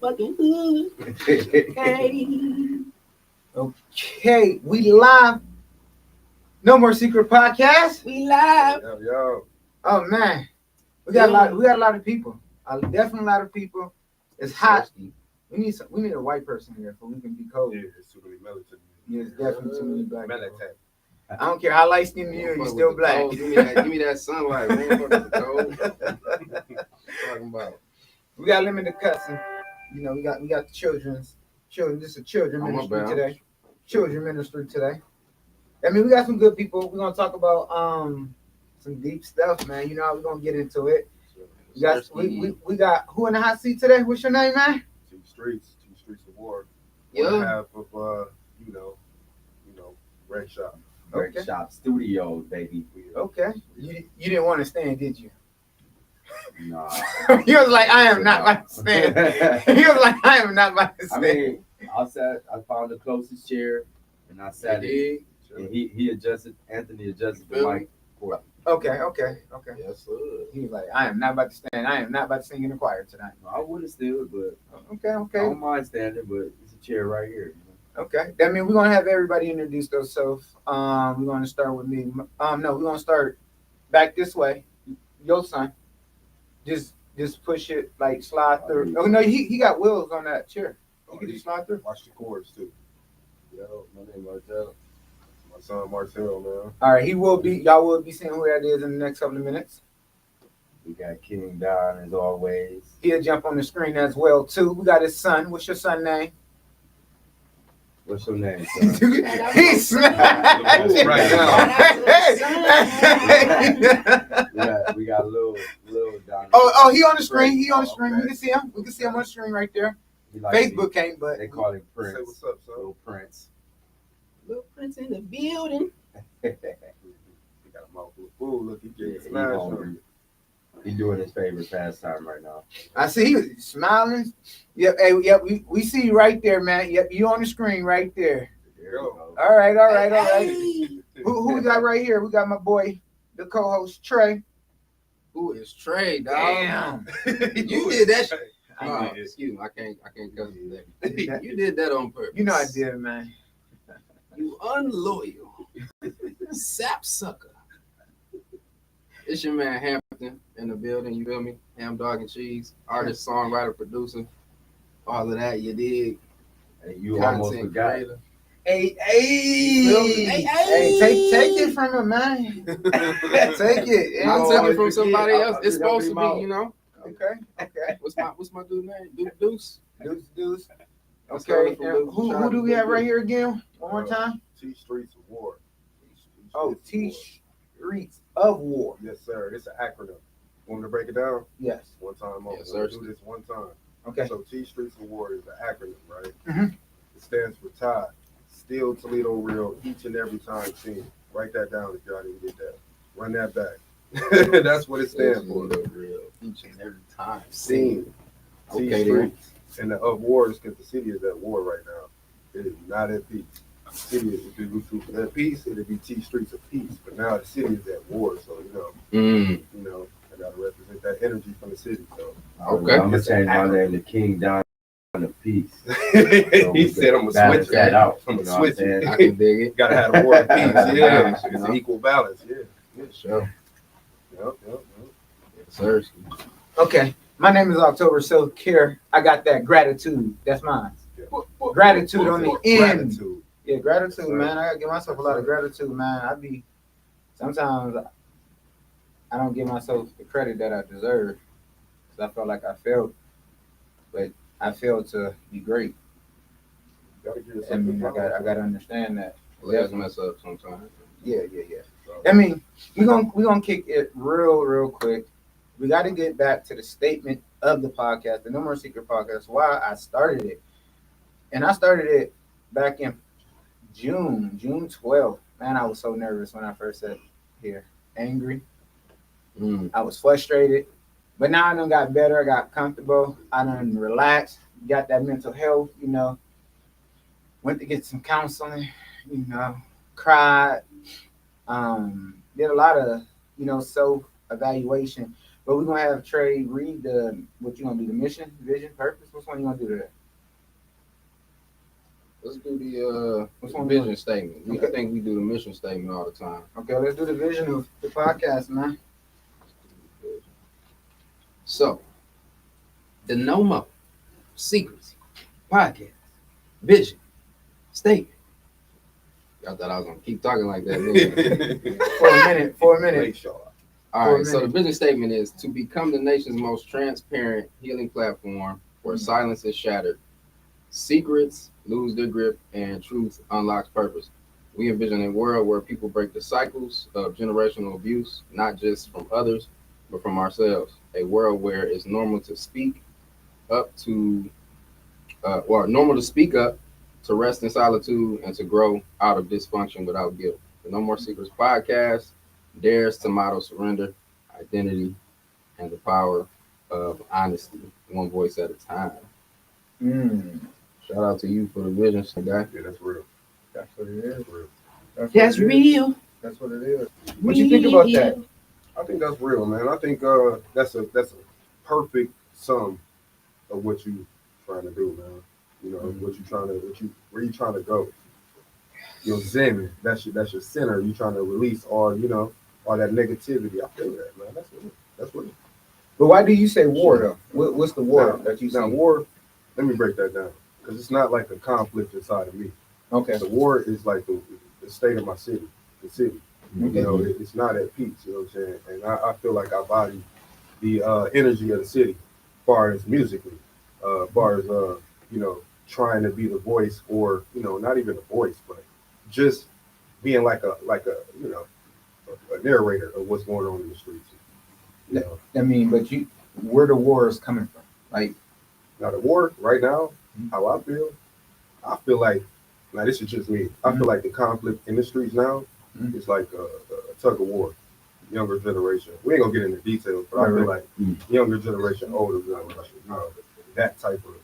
motherfucking hood. Hey. Okay, we live. No More Secret Podcast. We live. Yo. Oh man, we got a lot. We got a lot of people. Definitely a lot of people. It's hot. We need a white person here so we can be cold. Yeah, it's too many melatonin. Yeah, it's definitely too many black people. Melatonin. I don't care how light skinned you are, you're still black. Give me that sunlight, man. Fuck with the cold. Talking about. We got limited cussing. You know, we got the children. This is a children ministry today. Children ministry today. I mean, we got some good people. We're gonna talk about some deep stuff, man. You know, we're gonna get into it. We got who in the hot seat today? What's your name, man? T Streets Award. Yeah. On behalf of Red Shop. Okay. Red Shop Studios, baby. Okay. You didn't want to stand, did you? Nah. He was like, I am not about to stand. He was like, I am not about to stand. I mean, I found the closest chair and I sat in. And he adjusted, Anthony adjusted the mic for me. Okay. Yes, sir. He was like, I am not about to stand. I am not about to sing in the choir tonight. No, I would have stood, but Okay. I don't mind standing, but it's a chair right here. Okay. That means we're gonna have everybody introduce themselves. We're gonna start with me. No, we're gonna start back this way. Your son. Just push it, like slide through. Oh no, he got wheels on that chair. You can just slide through. Watch the chords too. Yo, my name is Martel. My son Martel, man. All right, y'all will be seeing who that is in the next couple of minutes. We got King Don as always. He'll jump on the screen as well too. We got his son. What's your son's name? What's your name, son? He's right Yeah, we got little Don. Oh, he on the screen. He on the screen. We can see him. We can see him on the screen right there. Facebook can't, but they call him Prince. Say what's up, son. Little Prince. Little Prince in the building. He got a mouthful of food. Look, he getting He smashed. hungry. He doing his favorite pastime right now. I see he was smiling. Yep, hey, yep. We see you right there, man. Yep, you on the screen right there. There we go. All right. Hey. Who we got right here? We got my boy, the co-host Trey. Who is Trey, dog? Damn. You did that shit. I did. Excuse me, I can't cuss today. You did that on purpose. You know I did, man. You unloyal sapsucker. It's your man Hampton in the building. You feel me? Ham, dog, and cheese. Artist, songwriter, producer. All of that. You dig? And you almost forgot. creator. Hey, Hey. take it from him, man. Take it. I'll know, take it from somebody I'll- else. It's I'll supposed to be be, you know. Okay. What's my dude's name? Deuce. Deuce. That's Okay. coming from Deuce. Who do we have right here again? One more time. T Streets Award. Oh, T Streets of War. Yes, sir. It's an acronym. Want me to break it down? Yes. One time over. Yes, sir. We'll do this one time. Okay. So T Streets Award is an acronym, right? Mhm. It stands for Todd. Still Toledo Real, each and every time team. Write that down if y'all didn't get that. Run that back. That's what it stands for. Real. Each and every time. Scene. T Okay, Streets. And the of war is because the city is at war right now. It is not at peace. The city is, if it was at peace, it'd be T Streets of peace. But now the city is at war, so I gotta represent that energy from the city. So Okay. I'm gonna change my name to King Don of Peace. he said I'm gonna Balance switch that out. I'm You gonna know what I'm switch it. saying? I can dig it. Gotta have a war of peace. Yeah, You it's know? an equal balance. Yeah. Sure. Yep. Sir. Okay. My name is October Self Care. I got that gratitude. That's mine. Gratitude on the end. Gratitude. Yeah, gratitude, man. I gotta give myself a lot of gratitude, man. Sometimes I don't give myself the credit that I deserve because I felt like I failed, but I failed to be great. Gotta give yourself I mean, the I gotta understand that. Let's mess up sometimes. Yeah. I mean, we gonna kick it real quick. We got to get back to the statement of the podcast, the No More Secret Podcast. Why I started it, and I started it back in June 12th. Man, I was so nervous when I first said here, angry. I was frustrated, but now I done got better. I got comfortable. I done relaxed. Got that mental health. You know, went to get some counseling. You know, cried. Did a lot of self evaluation. But we're gonna have Trey read what you gonna do, the mission, vision, purpose. Which one you gonna do today? Let's do the Which one vision statement. Okay. I think we do the mission statement all the time. Okay, let's do the vision of the podcast, man. So, the No Mo Secrets podcast vision statement. Y'all thought I was gonna keep talking like that. didn't you? For a minute. Make sure. All For a right. So the minute. vision statement is to become the nation's most transparent healing platform where silence is shattered, secrets lose their grip, and truth unlocks purpose. We envision a world where people break the cycles of generational abuse, not just from others, but from ourselves. A world where it's normal to speak up to, normal to speak up, to rest in solitude, and to grow out of dysfunction without guilt. The No More Secrets podcast dares to model surrender, identity, and the power of honesty, one voice at a time. Shout out to you for the vision, guy. Yeah, that's real. That's what it is. That's real. That's That's what it is. real. That's what it is. What you think about that? I think that's real, man. I think that's a perfect sum of what you trying to do, man. You know, where you trying to go. Your zen, that's your center. You trying to release all that negativity. I feel that, man. That's what. But why do you say war though? What's the war that you Now see? war. Let me break that down because it's not like a conflict inside of me. Okay. The war is like the state of my city, the city. Okay. You know, it's not at peace. You know what I'm saying? And I feel like I body the energy of the city, as far as musically, as far as trying to be the voice, or not even a voice, but just being like a narrator of what's going on in the streets. You know, I mean, but where the war is coming from? Like, now the war right now, how I feel like, now this is just me. I feel like the conflict in the streets now is like a tug of war. Younger generation. We ain't gonna get into details, but I feel like younger generation, older generation, that type of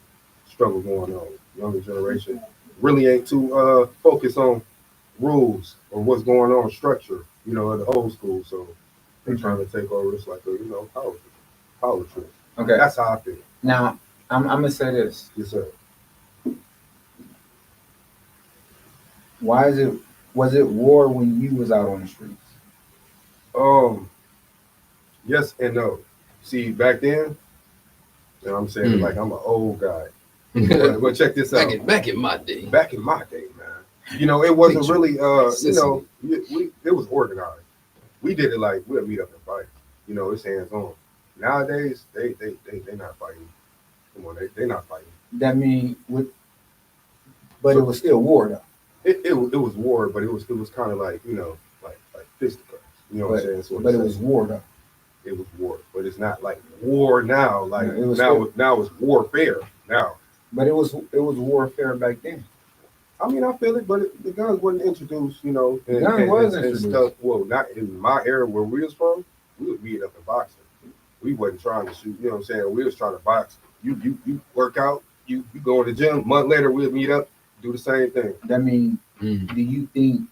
struggle going on. Younger generation really ain't too focused on rules or what's going on, structure, of the old school. So they're trying to take over. It's like a power trip. okay. That's how I feel. Now, I'm gonna say this. Yes, sir. Was it war when you was out on the streets? Yes and no. See, back then, I'm saying like I'm an old guy. But check this out. Back in my day. Back in my day, man. It wasn't really it was organized. We did it like we'll meet up and fight. It's hands on. Nowadays, they not fighting. Come on, they not fighting. That mean but it was still war though. It was war, but it was kind of like like fisticuffs. You know what I'm saying? But it was war though. It was war, but it's not like war now. Like now it's warfare now. But it was warfare back then. I mean, I feel it, but the guns wasn't introduced, and introduced. stuff. Well, not in my era where we was from. We would meet up in boxing. We wasn't trying to shoot. You know what I'm saying? We was trying to box. You work out. You go to the gym. A month later, we'll meet up, do the same thing. That mean, do you think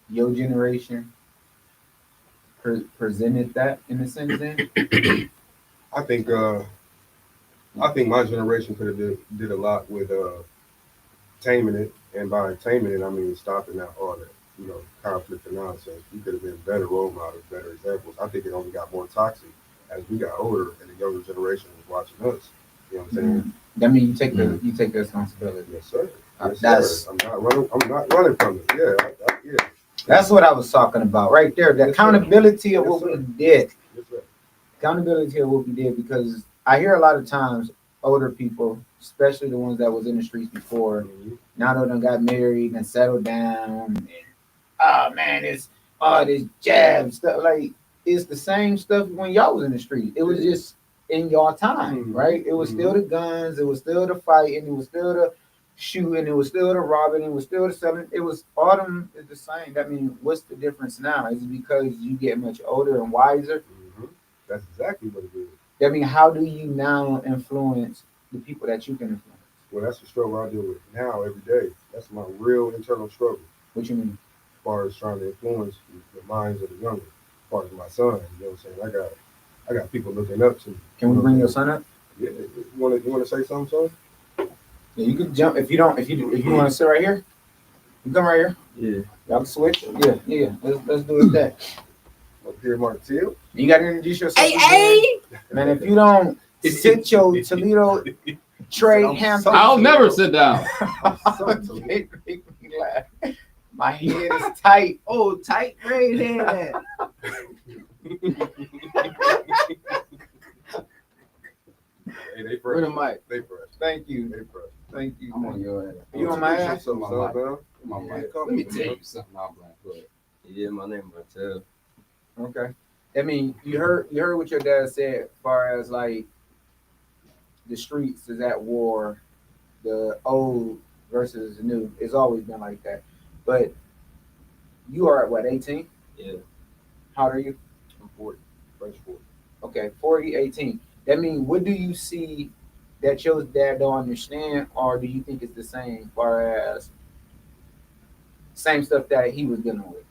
your generation presented that in a sense? Then I think my generation could have did a lot with taming it, and by taming it, I mean stopping out all that conflict and nonsense. We could have been better role models, better examples. I think it only got more toxic as we got older, and the younger generation was watching us. You know what I'm saying? That means you take the responsibility. Yes, sir. Yes, That's sir. I'm not running from it. Yeah. That's what I was talking about right there. The accountability of what we did. Yes, sir. Accountability of what we did, because I hear a lot of times older people, especially the ones that was in the streets before, now they done got married and settled down. And, oh man, it's all this jab stuff. Like, it's the same stuff when y'all was in the street. It was just in your time, right? It was still the guns, it was still the fighting, it was still the shooting, it was still the robbing, it was still the selling. It was all them is the same. That means, what's the difference now? Is it because you get much older and wiser? That's exactly what it is. I mean, how do you now influence the people that you can influence? Well, that's the struggle I deal with now every day. That's my real internal struggle. What you mean? As far as trying to influence the minds of the younger. far as my son, you know what I'm saying? I got people looking up to me. Can we bring your son up? Yeah, you wanna say something, son? Yeah, you can jump if you want to sit right here. You come right here. Yeah. Y'all can switch. Yeah. Let's do it that. Up here, Martell. You got to introduce yourself. Hey. Man, if you don't sit your Toledo tray ham. I'll never sit down. Okay, make me laugh. My head is tight. Oh, tight braid head. Hey, they Where fresh. the mic? They fresh. Thank you. They fresh. Thank you. I'm on your ass. You on my ass? Son, My man. My Yeah, mic. come Let me on, tell man. you something. I'm black. Yeah, my name Martell. Okay. I mean, you heard what your dad said as far as like the streets is at war, the old versus the new. It's always been like that. But you are at what, 18? Yeah, How old are you? I'm 40. Fresh 40. Okay, 40, 18. That means what do you see that your dad don't understand, or do you think it's the same as far as same stuff that he was dealing with?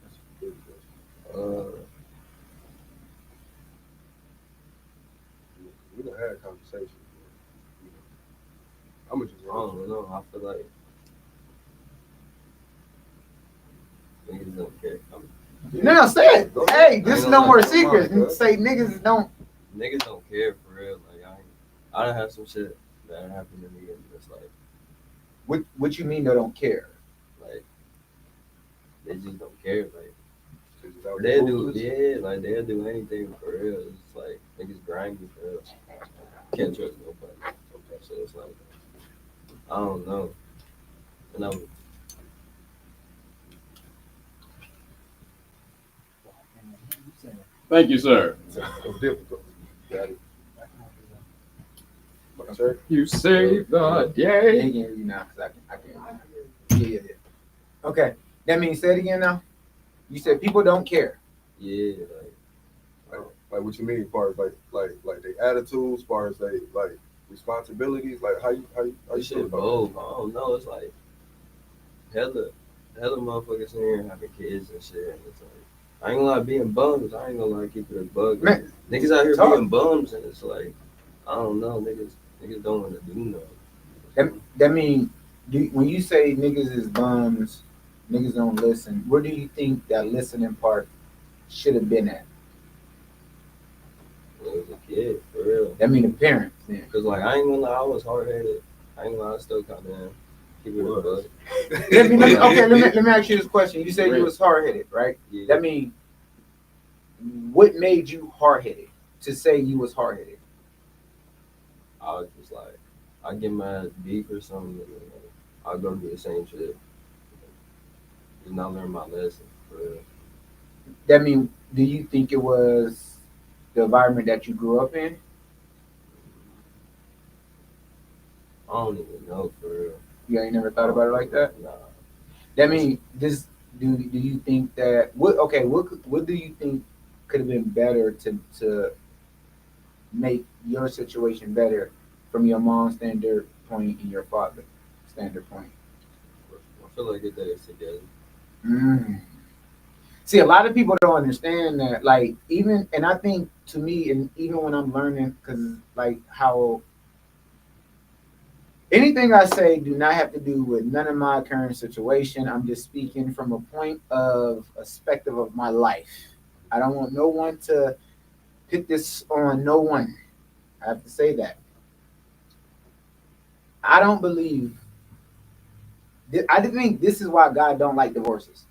That's a good question. We done had a conversation. You know, I'm just I don't know. I feel like niggas don't care. No, say it. Hey, this is no more secrets. Say niggas don't. Niggas don't care for real. Like I done have some shit that happened to me, and it's like What you mean they don't care? like they just don't care. Like Just out they'll there do, ruthless. yeah, like they'll do anything for real. It's like niggas grimy for real. Can't trust nobody. Okay, so it's like I don't know. And I'm Thank you, sir. It's difficult. Got it. Sir? You saved the Yeah, day. you can, you know, 'cause I can. Yeah. Okay, that means say it again now. You said people don't care. yeah, Like what you mean, as far as like their attitudes, as far as they like responsibilities, like how you this feel shit about bold. I don't know. It's like hella motherfuckers in here having kids and shit. And it's like I ain't gonna lie, being bums. I ain't gonna lie, keep it a bug. Man, Niggas out here talk. being bums, and it's like I don't know, niggas don't want to do nothing. That mean when you say niggas is bums, niggas don't listen. Where do you think that listening part should have been at? When I was a kid, for real. That mean the parents. Then. Cause like I ain't gonna lie, I was hard headed. I ain't gonna lie, I still kind of keep it a bug. Let me ask you this question. You said you was hard headed, right? Yeah. That mean what made you hard headed to say you was hard headed? I was just like, I get mad deep or something, and then, I'll go do the same shit. Just not learn my lesson, for real. That mean, do you think it was the environment that you grew up in? I don't even know, for real. You ain't never thought about it like that? Nah. That mean, this do you think that what do you think could have been better to make your situation better from your mom's standard point and your father's standard point? I feel like it is together. See, a lot of people don't understand that. Like, even, and I think to me, and even when I'm learning, because like how anything I say do not have to do with none of my current situation. I'm just speaking from a point of a perspective of my life. I don't want no one to put this on no one. I have to say that. I don't believe. I think this is why God don't like divorces.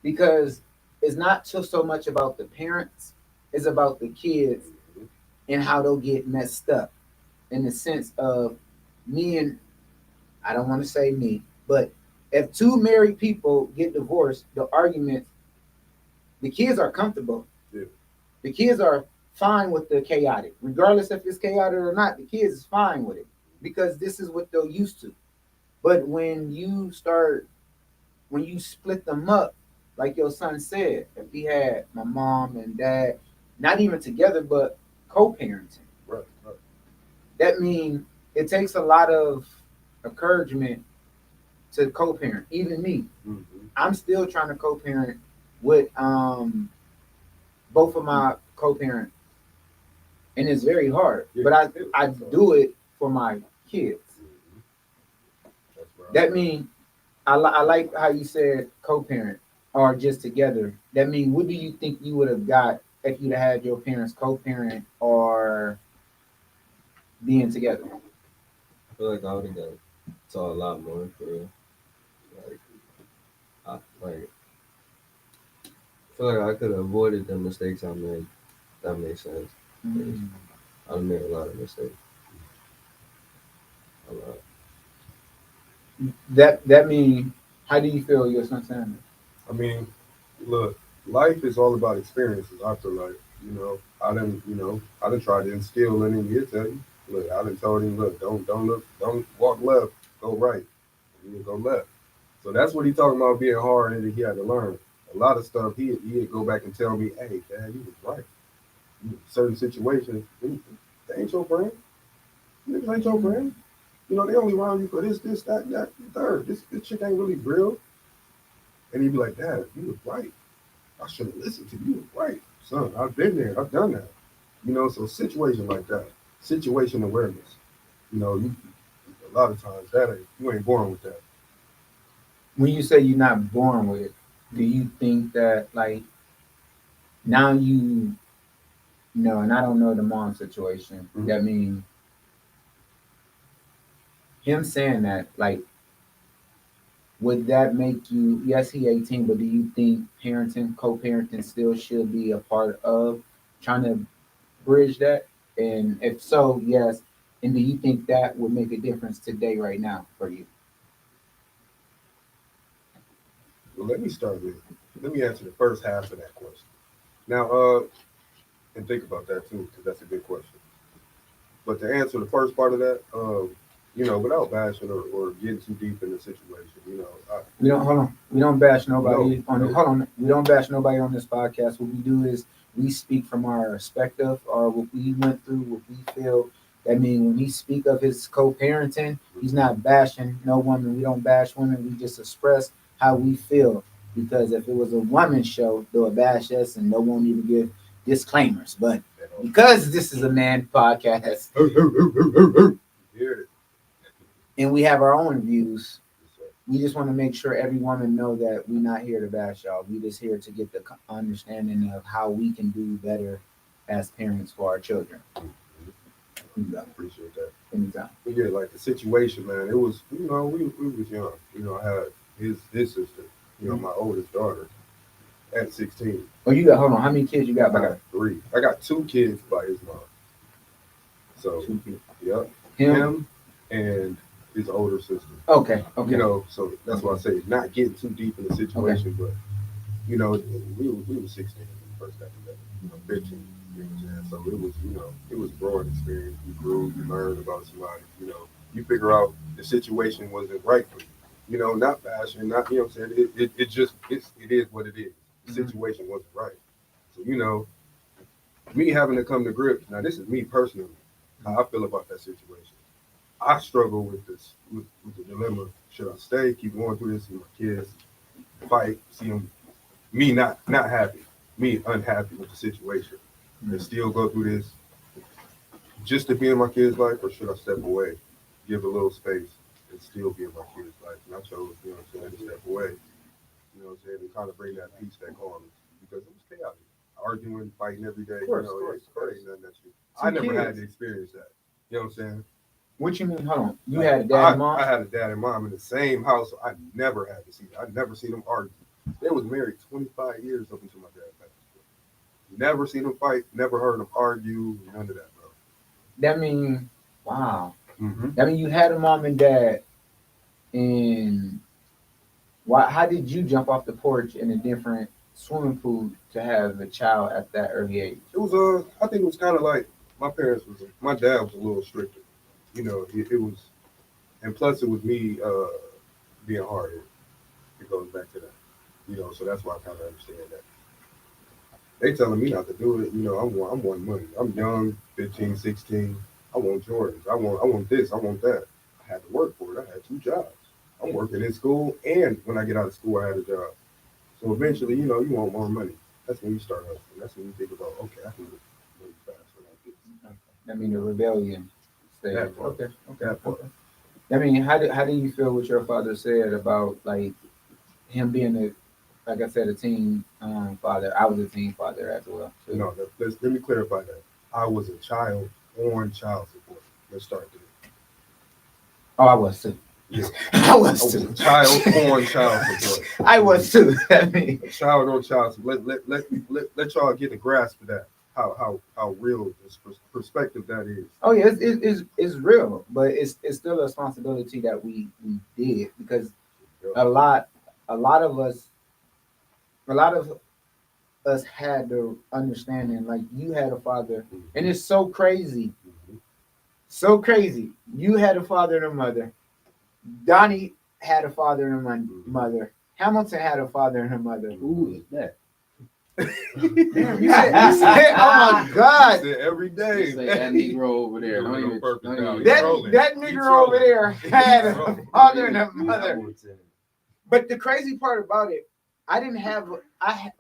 Because it's not so much about the parents, it's about the kids and how they'll get messed up. In the sense of me and, I don't want to say me, but if two married people get divorced, the argument, the kids are comfortable. Yeah. The kids are fine with the chaotic. Regardless if it's chaotic or not, the kids is fine with it because this is what they're used to. But when you split them up, like your son said, if he had my mom and dad, not even together, but co-parenting. Right. That means it takes a lot of encouragement to co-parent. Even me, Mhm. I'm still trying to co-parent with both of my co-parents, and it's very hard. Yeah, But I it's hard. do it for my kids. Mhm. That's right. That means I like how you said co-parent or just together. That means what do you think you would have got if you'd had your parents co-parent or being together? I feel like I would have got saw a lot more for real. Like, like I feel like I could have avoided the mistakes I made. That makes sense. Mm. I made a lot of mistakes. A lot. That means how do you feel your son saying I mean, look, life is all about experiences. I feel like, I didn't try to instill in him. He'll tell you, look, I done told him, look, don't look, don't walk left, go right, you go left. So that's what he talking about being hard and that he had to learn. A lot of stuff he'd go back and tell me, hey, Dad, you was right. Certain situations, they ain't your friend. Niggas ain't your friend. You know, they only around you for this, that, third. This chick ain't really real. And he'd be like, Dad, you was right. I should have listened to you. You was right. Son, I've been there. I've done that. You know, so situation like that, situation awareness. You know, a lot of times you ain't born with that. when you say you're not born with it, do you think that like now you know, and I don't know the mom situation, Mhm. that means him saying that, like, would that make you, yes, he 18, but do you think parenting, co-parenting still should be a part of trying to bridge that? And if so, yes. And do you think that would make a difference today, right now, for you? Well, let me answer the first half of that question. Now, and think about that too, because that's a good question. But to answer the first part of that, without bashing or getting too deep in the situation, We don't hold on. We don't bash nobody on no. hold on. We don't bash nobody on this podcast. What we do is we speak from our perspective or what we went through, what we feel. I mean, when he speak of his co-parenting, he's not bashing no woman. We don't bash women. We just express how we feel. Because if it was a woman show, they'll bash us and no one even give disclaimers. But because this is a man podcast Hear it. and we have our own views, Yes, sir. we just want to make sure every woman know that we're not here to bash y'all. We just here to get the understanding of how we can do better as parents for our children. Appreciate that. Anytime. But yeah, like the situation, man, it was, we was young. I had his sister, my oldest daughter at 16. Oh, you got, hold on. How many kids you got I by got 3. I got 2 kids by his mom. So, 2 kids? yep. Him? Him and his older sister. Okay. Okay. So that's why I say not getting too deep in the situation, but we were 16 when we first got together. 15. You know what I'm saying? So it was growing experience. You grew, you learned about somebody. You figure out the situation wasn't right for you. Not bashing, not what I'm saying. It is what it is. The situation wasn't right. So me having to come to grips. Now this is me personally. How I feel about that situation. I struggle with this, with the dilemma. Should I stay, keep going through this with my kids, fight, see them, me not happy, me unhappy with the situation, and still go through this just to be in my kids' life, or should I step away, give a little space, and still be in my kids' life? And I chose, to step away, and kind of bring that peace back home because it was chaotic, arguing, fighting every day. Of course. It ain't nothing that you. I never had to experience that. You know what I'm saying? What you mean? Hold on. You had a dad and mom? I had a dad and mom in the same house. So I never had to see that. I never seen them argue. They was married 25 years up until my dad passed. Never seen them fight. Never heard them argue. None of that, bro. That mean, wow. Mm-hmm. That mean you had a mom and dad, and why? How did you jump off the porch in a different swimming pool to have a child at that early age? It was I think it was kind of like my dad was a little stricter. It was, and plus it was me being hard. It goes back to that. So that's why I kind of understand that. They telling me not to do it. I'm wanting money. I'm young, 15, 16. I want Jordans. I want this. I want that. I had to work for it. I had 2 jobs. I'm working in school, and when I get out of school, I had a job. So eventually, you know, you want more money. That's when you start hustling. That's when you think about, okay, I can live really fast like this. I mean, the rebellion stage. That part. Okay. That part. Okay. I mean, how do you feel what your father said about like him being like I said, a teen father? I was a teen father as well. Too. No, let me clarify that. I was a child on child support. Let's start there. Oh, I was too. Yeah. I was I was too. a child on child support. I was too. I mean, A child on child support. Let y'all get a grasp of that. How real this perspective that is. oh yeah, it's real, but it's still a responsibility that we did because a lot of us had the understanding like you had a father, and it's so crazy. So crazy. You had a father and a mother. Donnie had a father and a mother. Hamilton had a father and a mother. Who is that? Damn, you said, oh my God. You said every day. Just say that Negro over there. Don't even, Purpose don't now. even- He That trolling. He nigga over trolling. there had a trolling. father and a mother. Hamilton. But the crazy part about it, I didn't have. I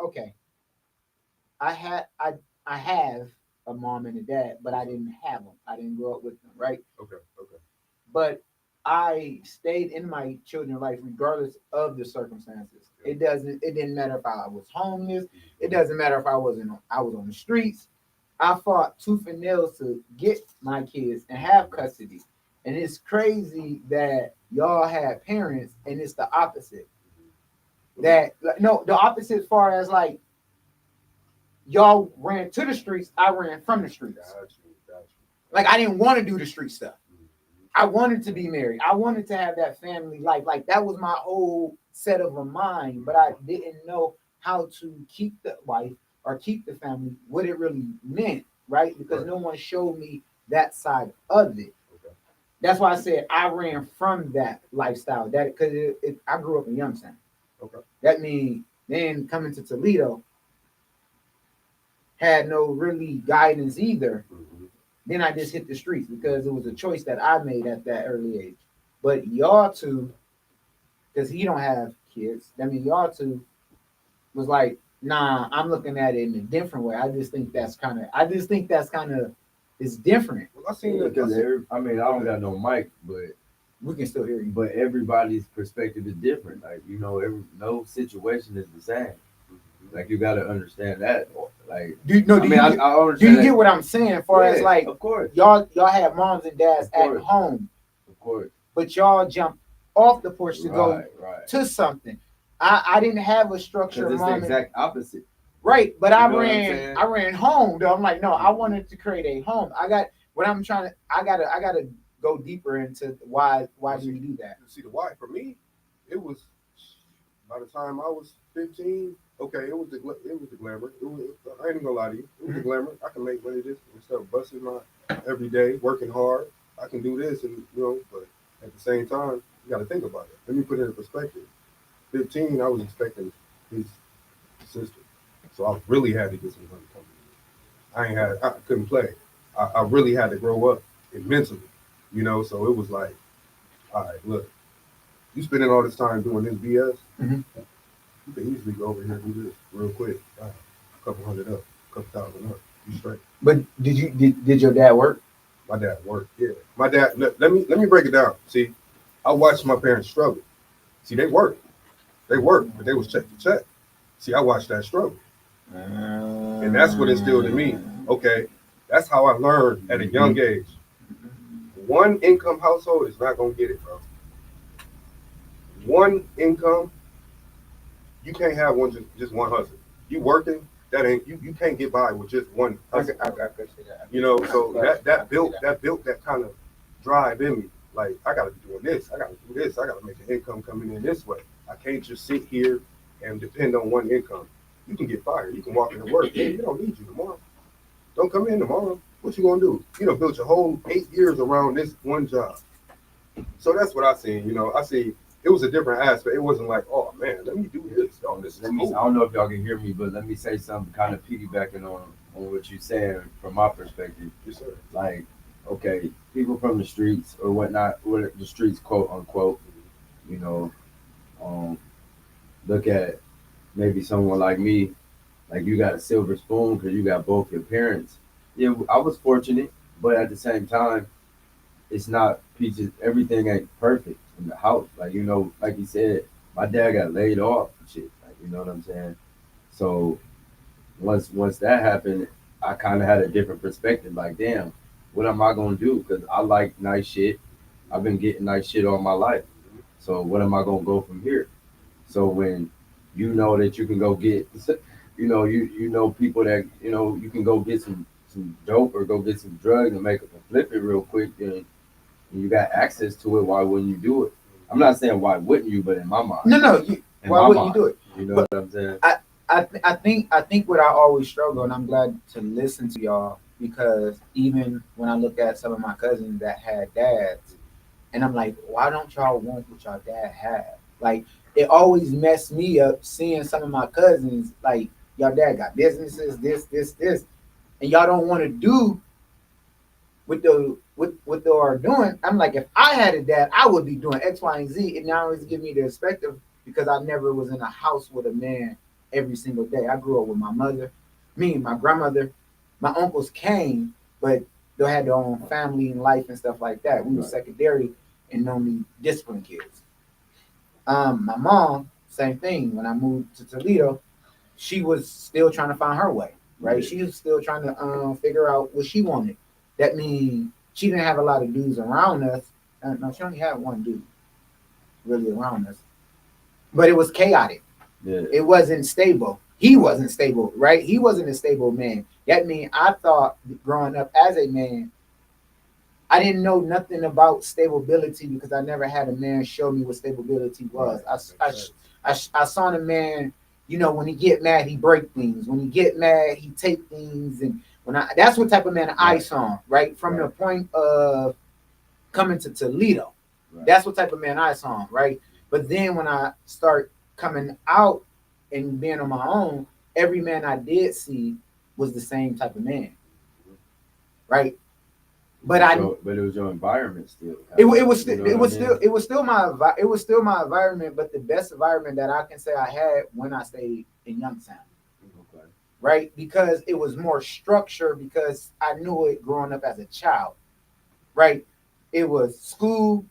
have a mom and a dad, but I didn't have them. I didn't grow up with them, right? Okay. But I stayed in my children's life regardless of the circumstances. It didn't matter if I was homeless. It doesn't matter if I was on the streets. I fought tooth and nails to get my kids and have custody. And it's crazy that y'all had parents and it's the opposite. The opposite as far as like y'all ran to the streets, I ran from the streets. Got you. Like I didn't want to do the street stuff. I wanted to be married. I wanted to have that family life. Like that was my whole set of a mind, but I didn't know how to keep the wife or keep the family, what it really meant, right? Because no one showed me that side of it. Okay. That's why I said I ran from that lifestyle. That because I grew up in Youngstown. Okay. That means then coming to Toledo had no really guidance either. Then I just hit the streets because it was a choice that I made at that early age. But y'all two, because he don't have kids, I mean y'all two was like, nah, I'm looking at it in a different way. I just think that's kind of it's different. Well, I seen that Because I don't got no mic, but We can still hear you. but everybody's perspective is different. Like no situation is the same. Like you got to understand that. Like Do you I do understand you get what I'm saying? As far as like of course, y'all have moms and dads Of at course. home, of course, but y'all jump off the porch to go right. to something. I didn't have a structure. Because it's the Mom and, exact opposite. right, but You I know what I'm saying? ran home though. I'm like, no, I wanted to create a home. I gotta go deeper into why do you do that? See the why for me, it was by the time I was 15. Okay, it was the glamour. I ain't gonna lie to you. It was the glamour. I can make money just instead of busting my every day, working hard. I can do this, and but at the same time, you got to think about it. Let me put it in perspective. 15, I was expecting his sister, so I really had to get some money coming in. I couldn't play. I really had to grow up mentally, So it was like, all right, look, you spending all this time doing this BS. You can easily go over here and do this real quick. A couple hundred up, a couple thousand up. You straight. But did your dad work? My dad worked. Yeah. My dad. Let me break it down. See, I watched my parents struggle. See, they worked, but they was check to check. See, I watched that struggle, and that's what instilled in me. Okay, that's how I learned at a young age. One income household is not gonna get it, bro. One income. You can't have just one hustle. You working, that ain't you can't get by with just one hustle. I could see that. So that built that kind of drive in me. Like I gotta be doing this, I gotta do this, I gotta make an income coming in this way. I can't just sit here and depend on one income. You can get fired, you can walk into work, hey, we don't need you tomorrow. Don't come in tomorrow. What you gonna do? Built your whole 8 years around this one job. So that's what I seen, I see. It was a different aspect. It wasn't like, oh man, let me do this. Oh, this is I cool. don't know if y'all can hear me, but let me say something kind of piggybacking on what you're saying from my perspective. Yes, sir. Like, okay, people from the streets or whatnot, what the streets, quote unquote, you know, um, look at maybe someone like me, like you got a silver spoon because you got both your parents. Yeah, I was fortunate, but at the same time, it's not peaches. Everything ain't perfect in the house. Like like you said, my dad got laid off and shit. Like you know what I'm saying. So once that happened, I kind of had a different perspective. Like, damn, what am I gonna do? Because I like nice shit. I've been getting nice shit all my life. So what am I gonna go from here? So when you know that you can go get, you know people that you can go get some dope or go get some drugs and make it and flip it real quick, and you got access to it. Why wouldn't you do it? I'm not saying why wouldn't you, but in my mind, No. Why wouldn't you do it? You know But what I'm saying? I think what I always struggle, and I'm glad to listen to y'all because even when I look at some of my cousins that had dads, and I'm like, why don't y'all want what y'all dad had? Like, it always messed me up seeing some of my cousins like y'all dad got businesses, this, and y'all don't want to do what they are doing. I'm like, if I had a dad, I would be doing X, Y, and Z. And now it's give me the perspective because I never was in a house with a man every single day. I grew up with my mother, me and my grandmother. My uncles came, but they had their own family and life and stuff like that. We were secondary and normally disciplined kids. My mom, same thing. When I moved to Toledo, she was still trying to find her way, right? She was still trying to figure out what she wanted. That means she didn't have a lot of dudes around us. No, she only had one dude really around us, but it was chaotic. Yeah. It wasn't stable. He wasn't stable, right? He wasn't a stable man. That means I thought growing up as a man, I didn't know nothing about stability because I never had a man show me what stability was. I saw a man, when he get mad, he break things. When he get mad, he take things, and that's what type of man I saw, right? From the point of coming to Toledo, that's what type of man I saw, right? But then when I start coming out and being on my own, every man I did see was the same type of man, right? But but it was your environment still. It was still my environment, but the best environment that I can say I had when I stayed in Youngstown. Okay. Right? Because it was more structure because I knew it growing up as a child. Right? It was school,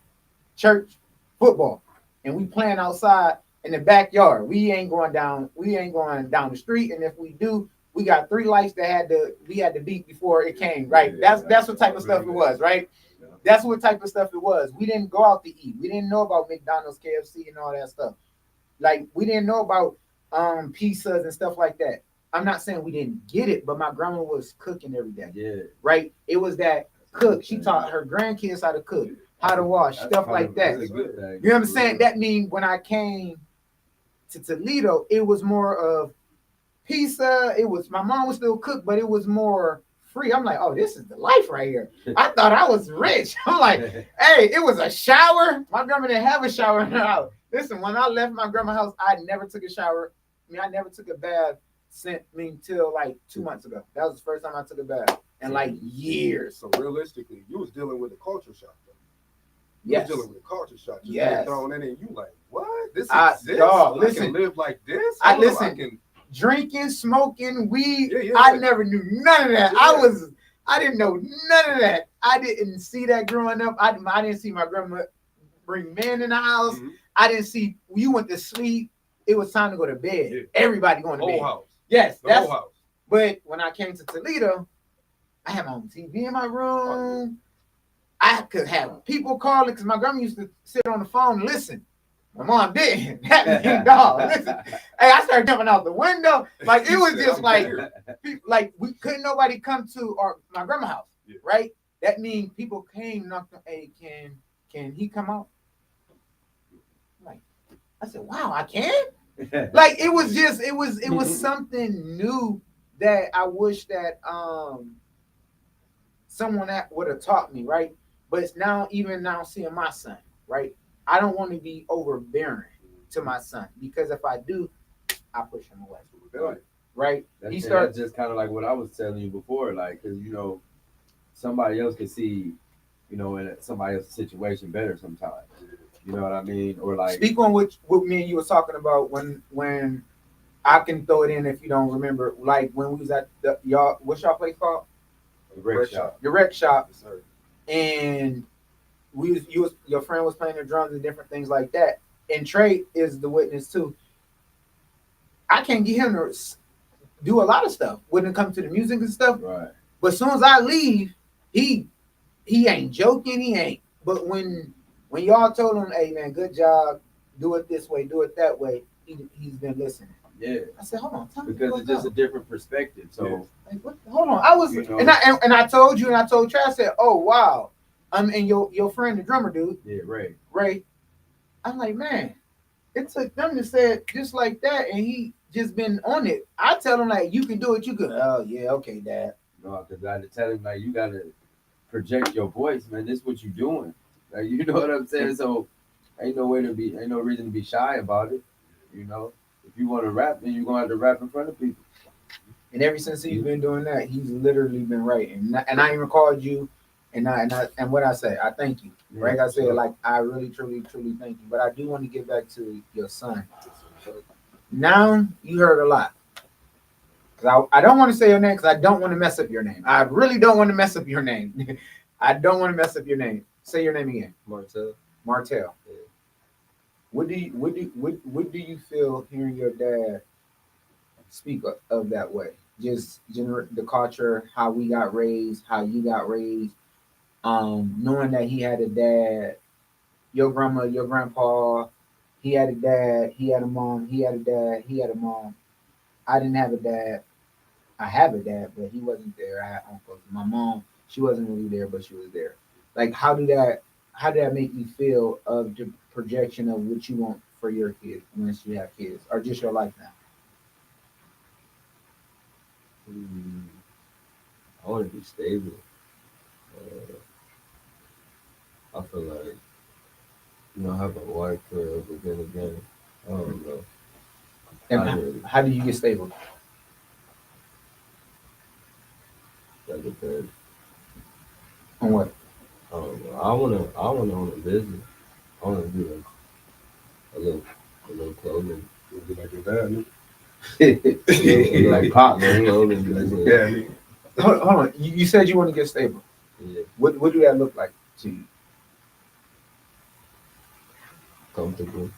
church, football. And we playing outside in the backyard. We ain't going down the street. And if we do, we got 3 lights that we had to beat before it came, right? That's what type of stuff it was, right? That's what type of stuff it was. We didn't go out to eat. We didn't know about McDonald's, KFC, and all that stuff. Like, we didn't know about pizzas and stuff like that. I'm not saying we didn't get it, but my grandma was cooking every day. Yeah. Right? It was that cook. She taught her grandkids how to cook, how to wash, stuff like that. You know what I'm saying? That means when I came to Toledo, it was more of pizza. It was, my mom was still cook, but it was more free. I'm like, oh, this is the life right here. I thought I was rich. I'm like, hey, it was a shower. My grandma didn't have a shower in her house. Listen, when I left my grandma's house, I never took a shower. I never took a bath till like 2 months ago. That was the first time I took a bath in like years. So realistically, you was dealing with a culture shock, though. Yes. You was dealing with a culture shock. Just yes. Thrown in, and you like, what? This exists? I can live like this? I can drinking, smoking, weed. I never knew none of that. I didn't know none of that. I didn't see that growing up. I didn't see my grandma bring men in the house. Mm-hmm. I didn't see, you went to sleep. It was time to go to bed. Yeah. Everybody going to bed. Whole house. Yes. The whole house. But when I came to Toledo, I had my own TV in my room. I could have people calling because my grandma used to sit on the phone and listen. My mom didn't. That mean dog. Listen. Hey, I started jumping out the window. Like, it was just like we couldn't nobody come to my grandma's house. Yeah. Right? That means people came, knocked on, hey, can he come out? Like, I said, wow, I can? Like, it was something new that I wish that someone that would have taught me, right? But it's even now seeing my son, right? I don't want to be overbearing to my son because if I do, I push him away. Right? That's just kind of like what I was telling you before, like, because somebody else can see, in somebody else's situation better sometimes. You know what I mean? Or like Speak on what me and you was talking about when I can throw it in if you don't remember. Like when we was at y'all, what's y'all place called? the rec shop. The rec shop, Yes, sir. and your friend was playing the drums and different things like that. And Trey is the witness too. I can't get him to do a lot of stuff when it comes to the music and stuff. Right. But as soon as I leave, he ain't joking. He ain't. But when y'all told him, "Hey man, good job. Do it this way. Do it that way," he's been listening. Yeah. I said, "Hold on, tell me Because what's it's just a up." different perspective. So Like, hold on. I was You know. and I told you and I told Trey. I said, "Oh wow." And your friend, the drummer dude, yeah, right. Ray. I'm like, man, it took them to say it just like that, and he just been on it. I tell him like, you can do it. You can. Oh yeah, okay, Dad. No, because I had to tell him like you gotta project your voice, man. This is what you doing. Like you know what I'm saying? So ain't no reason to be shy about it. You know? If you want to rap, then you're gonna have to rap in front of people. And ever since he's been doing that, he's literally been writing. And I even called you, and what I say, I thank you. Yeah, Right? I said, sure. like, I really, truly, truly thank you. But I do want to get back to your son. Now you heard a lot. Cause I don't want to say your name because I don't want to mess up your name. I really don't want to mess up your name. I don't want to mess up your name. Say your name again. Martell. Martell. Yeah. What do you feel hearing your dad speak of that way? Just the culture, how we got raised, how you got raised, knowing that he had a dad, your grandma, your grandpa, he had a dad, he had a mom, he had a dad, he had a mom. I didn't have a dad. I have a dad, but he wasn't there. I had uncles. My mom, she wasn't really there, but she was there. Like, how did that make you feel of the projection of what you want for your kids once you have kids, or just your life now? I want to be stable. I feel like, have a wife for real, but then again, I don't know. And how do you get stable? That depends. On what? I don't know. I wanna own a business. I wanna do a little clothing. It'll be like your dad. like partner clothing business. Yeah. Hold on. You said you want to get stable. Yeah, What do that look like to you? comfortable.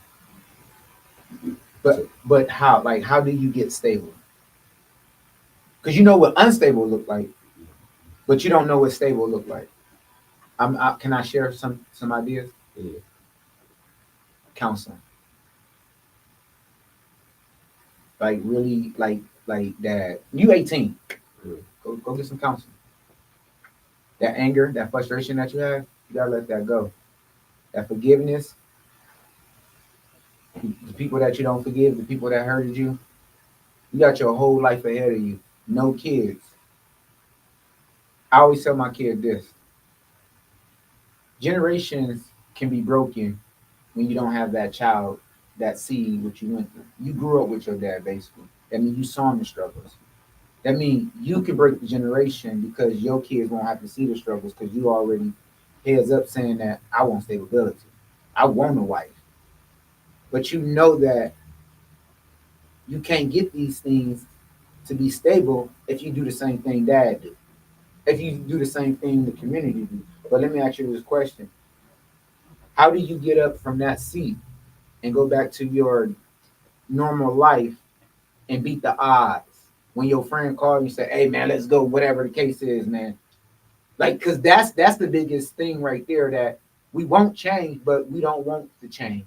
But how? Like, how do you get stable? Because you know what unstable look like, but you don't know what stable look like. Can I share some ideas? Yeah. Counseling. Like really, like that. You 18. Yeah. Go get some counseling. That anger, that frustration that you have, you gotta let that go. That forgiveness, the people that you don't forgive, the people that hurted you, you got your whole life ahead of you. No kids. I always tell my kid this. Generations can be broken when you don't have that child that see what you went through. You grew up with your dad, basically. That means you saw the struggles. That means you can break the generation because your kids won't have to see the struggles because you already heads up saying that I want stability. I want a wife. But you know that you can't get these things to be stable if you do the same thing dad do. If you do the same thing the community do. But let me ask you this question. How do you get up from that seat and go back to your normal life and beat the odds when your friend called you and say, "Hey man, let's go," whatever the case is, man? Like, cause that's the biggest thing right there that we won't change, but we don't want to change.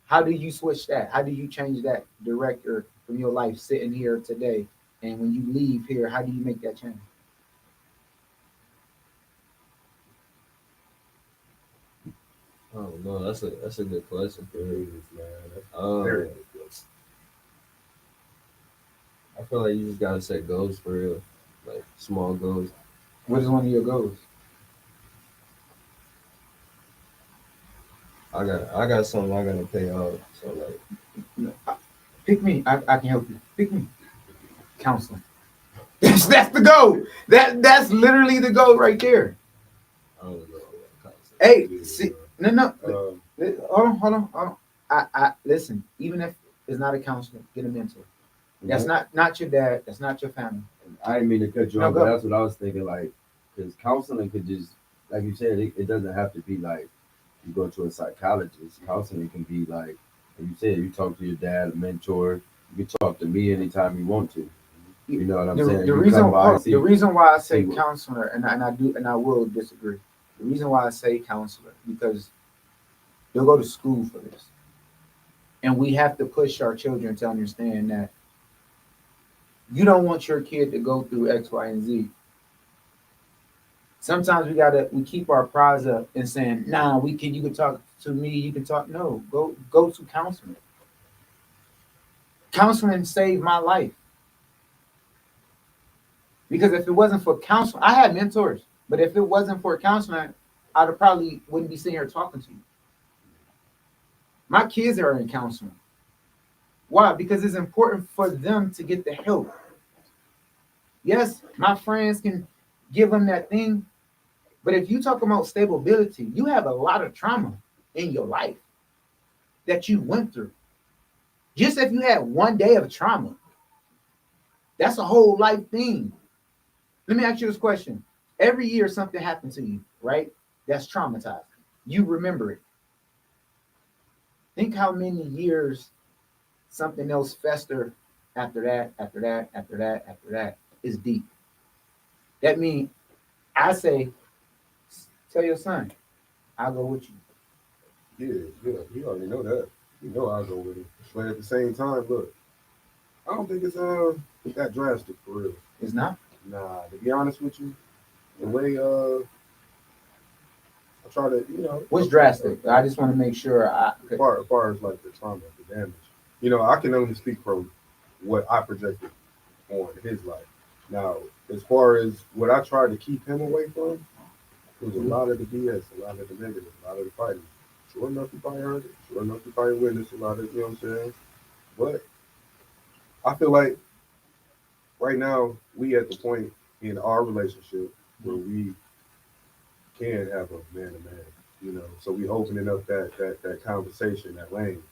How do you switch that? How do you change that director from your life sitting here today? And when you leave here, how do you make that change? I don't know. That's a good question for Very me. good, man. Very good. I feel like you just gotta set goals for real, like small goals. What is one of your goals? I got something I gotta pay off. So like, Pick me. I can help you. Pick me. Counseling. That's the goal. That's literally the goal right there. I don't know what concept. Hey, see, no. Hold on. I listen. Even if it's not a counselor, get a mentor. That's not your dad. That's not your family. I didn't mean to cut you No, off, go. but that's what I was thinking. Like, because counseling could just, like you said, it doesn't have to be like you go to a psychologist. Counseling can be like you said, you talk to your dad, a mentor. You can talk to me anytime you want to. You know what I'm saying? The You reason come by, the reason why I say see what- counselor, and I will disagree. The reason why I say counselor because they'll go to school for this, and we have to push our children to understand that you don't want your kid to go through X, Y, and Z. Sometimes we keep our prize up and saying, nah, you can talk to me, you can talk. No, go to counseling. Counseling saved my life. Because if it wasn't for counseling, I had mentors, but if it wasn't for counseling, I'd probably wouldn't be sitting here talking to you. My kids are in counseling. Why? Because it's important for them to get the help. Yes, my friends can give them that thing, but if you talk about stability, you have a lot of trauma in your life that you went through. Just if you had one day of trauma, that's a whole life thing. Let me ask you this question. Every year something happened to you, right? That's traumatized. You remember it. Think how many years something else fester after that is deep. That means I say, tell your son, I'll go with you. Yeah, you already know that. You know I'll go with it. But at the same time, look, I don't think it's that drastic for real. It's not. Nah, to be honest with you, the way I try to, What's drastic? I just want to make sure as far as like the trauma, the damage. I can only speak from what I projected on his life. Now, as far as what I tried to keep him away from, it was a lot of the BS, a lot of the negative, a lot of the fighting. Sure enough, you probably heard it. Sure enough, you probably witnessed a lot of, you know what I'm saying? But I feel like right now we at the point in our relationship where we can have a man to man, So we opening up that conversation, that lane.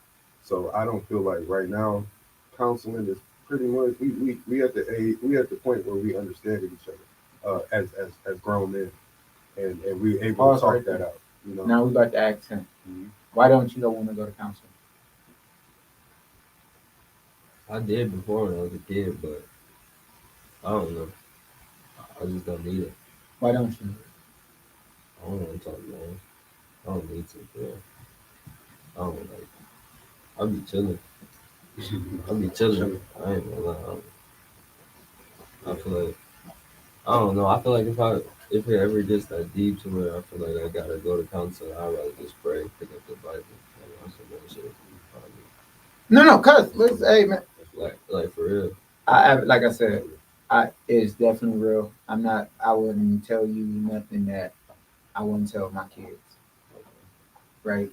So I don't feel like right now counseling is pretty much we at the point where we understand each other as grown men and we able Pause to talk right that there. out. Now we about to ask him, why don't you want to go to counseling? I did before when I was a kid, but I don't know. I just don't need it. Why don't you? I don't want to talk, man. I don't need to, bro. I don't like. I'll be chilling. I'll be chilling. I ain't gonna lie. I feel like I don't know. I feel like if it ever gets that deep to where I feel like I gotta go to counseling, I'd rather just pray, pick up the Bible, and watch some more shit. No, cuz let's hey man. Like for real. I like I said, it's definitely real. I wouldn't tell you nothing that I wouldn't tell my kids. Right?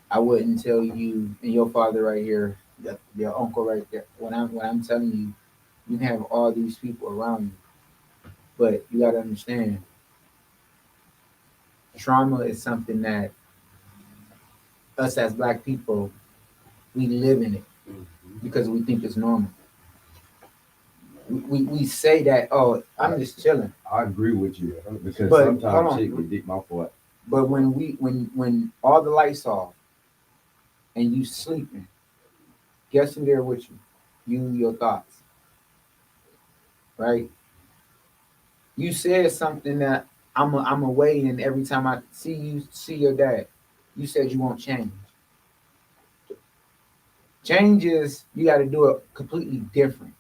I wouldn't tell you and your father right here, your uncle right there. When I'm telling you, you can have all these people around you. But you gotta understand, trauma is something that us as black people, we live in it because we think it's normal. We say that, oh, I'm just chilling. I agree with you because But, sometimes shit can deep my fault. But when all the lights off and you sleeping, guess who there with you? You, your thoughts. Right? You said something that I'm away, and every time I see your dad, you said you won't change. Change is you got to do it completely different.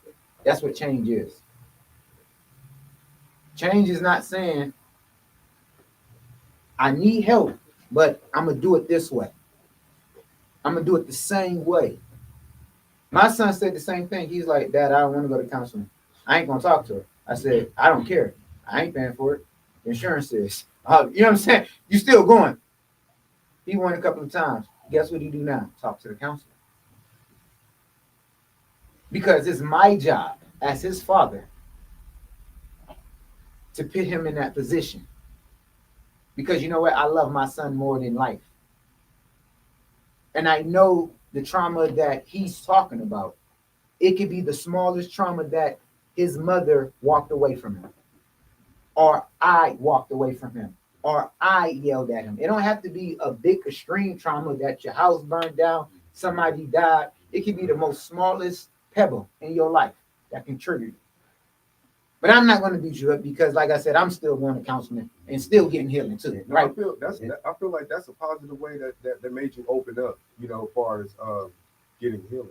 That's what change is. Change is not saying I need help, but I'm gonna do it this way. I'm gonna do it the same way. My son said the same thing. He's like, Dad, I don't want to go to counseling. I ain't gonna talk to her. I said, I don't care. I ain't paying for it. The insurance is. You know what I'm saying? You still going. He went a couple of times. Guess what he do now? Talk to the counselor. Because it's my job as his father to put him in that position. Because you know what? I love my son more than life. and I know the trauma that he's talking about. It could be the smallest trauma that his mother walked away from him, or I walked away from him, or I yelled at him. It don't have to be a big extreme trauma that your house burned down, somebody died. It could be the most smallest pebble in your life that can trigger you. But I'm not going to beat you up because, like I said, I'm still going to counseling and still getting healing too. No, I Right? feel I feel like that's a positive way that made you open up, you know, as far as getting healing.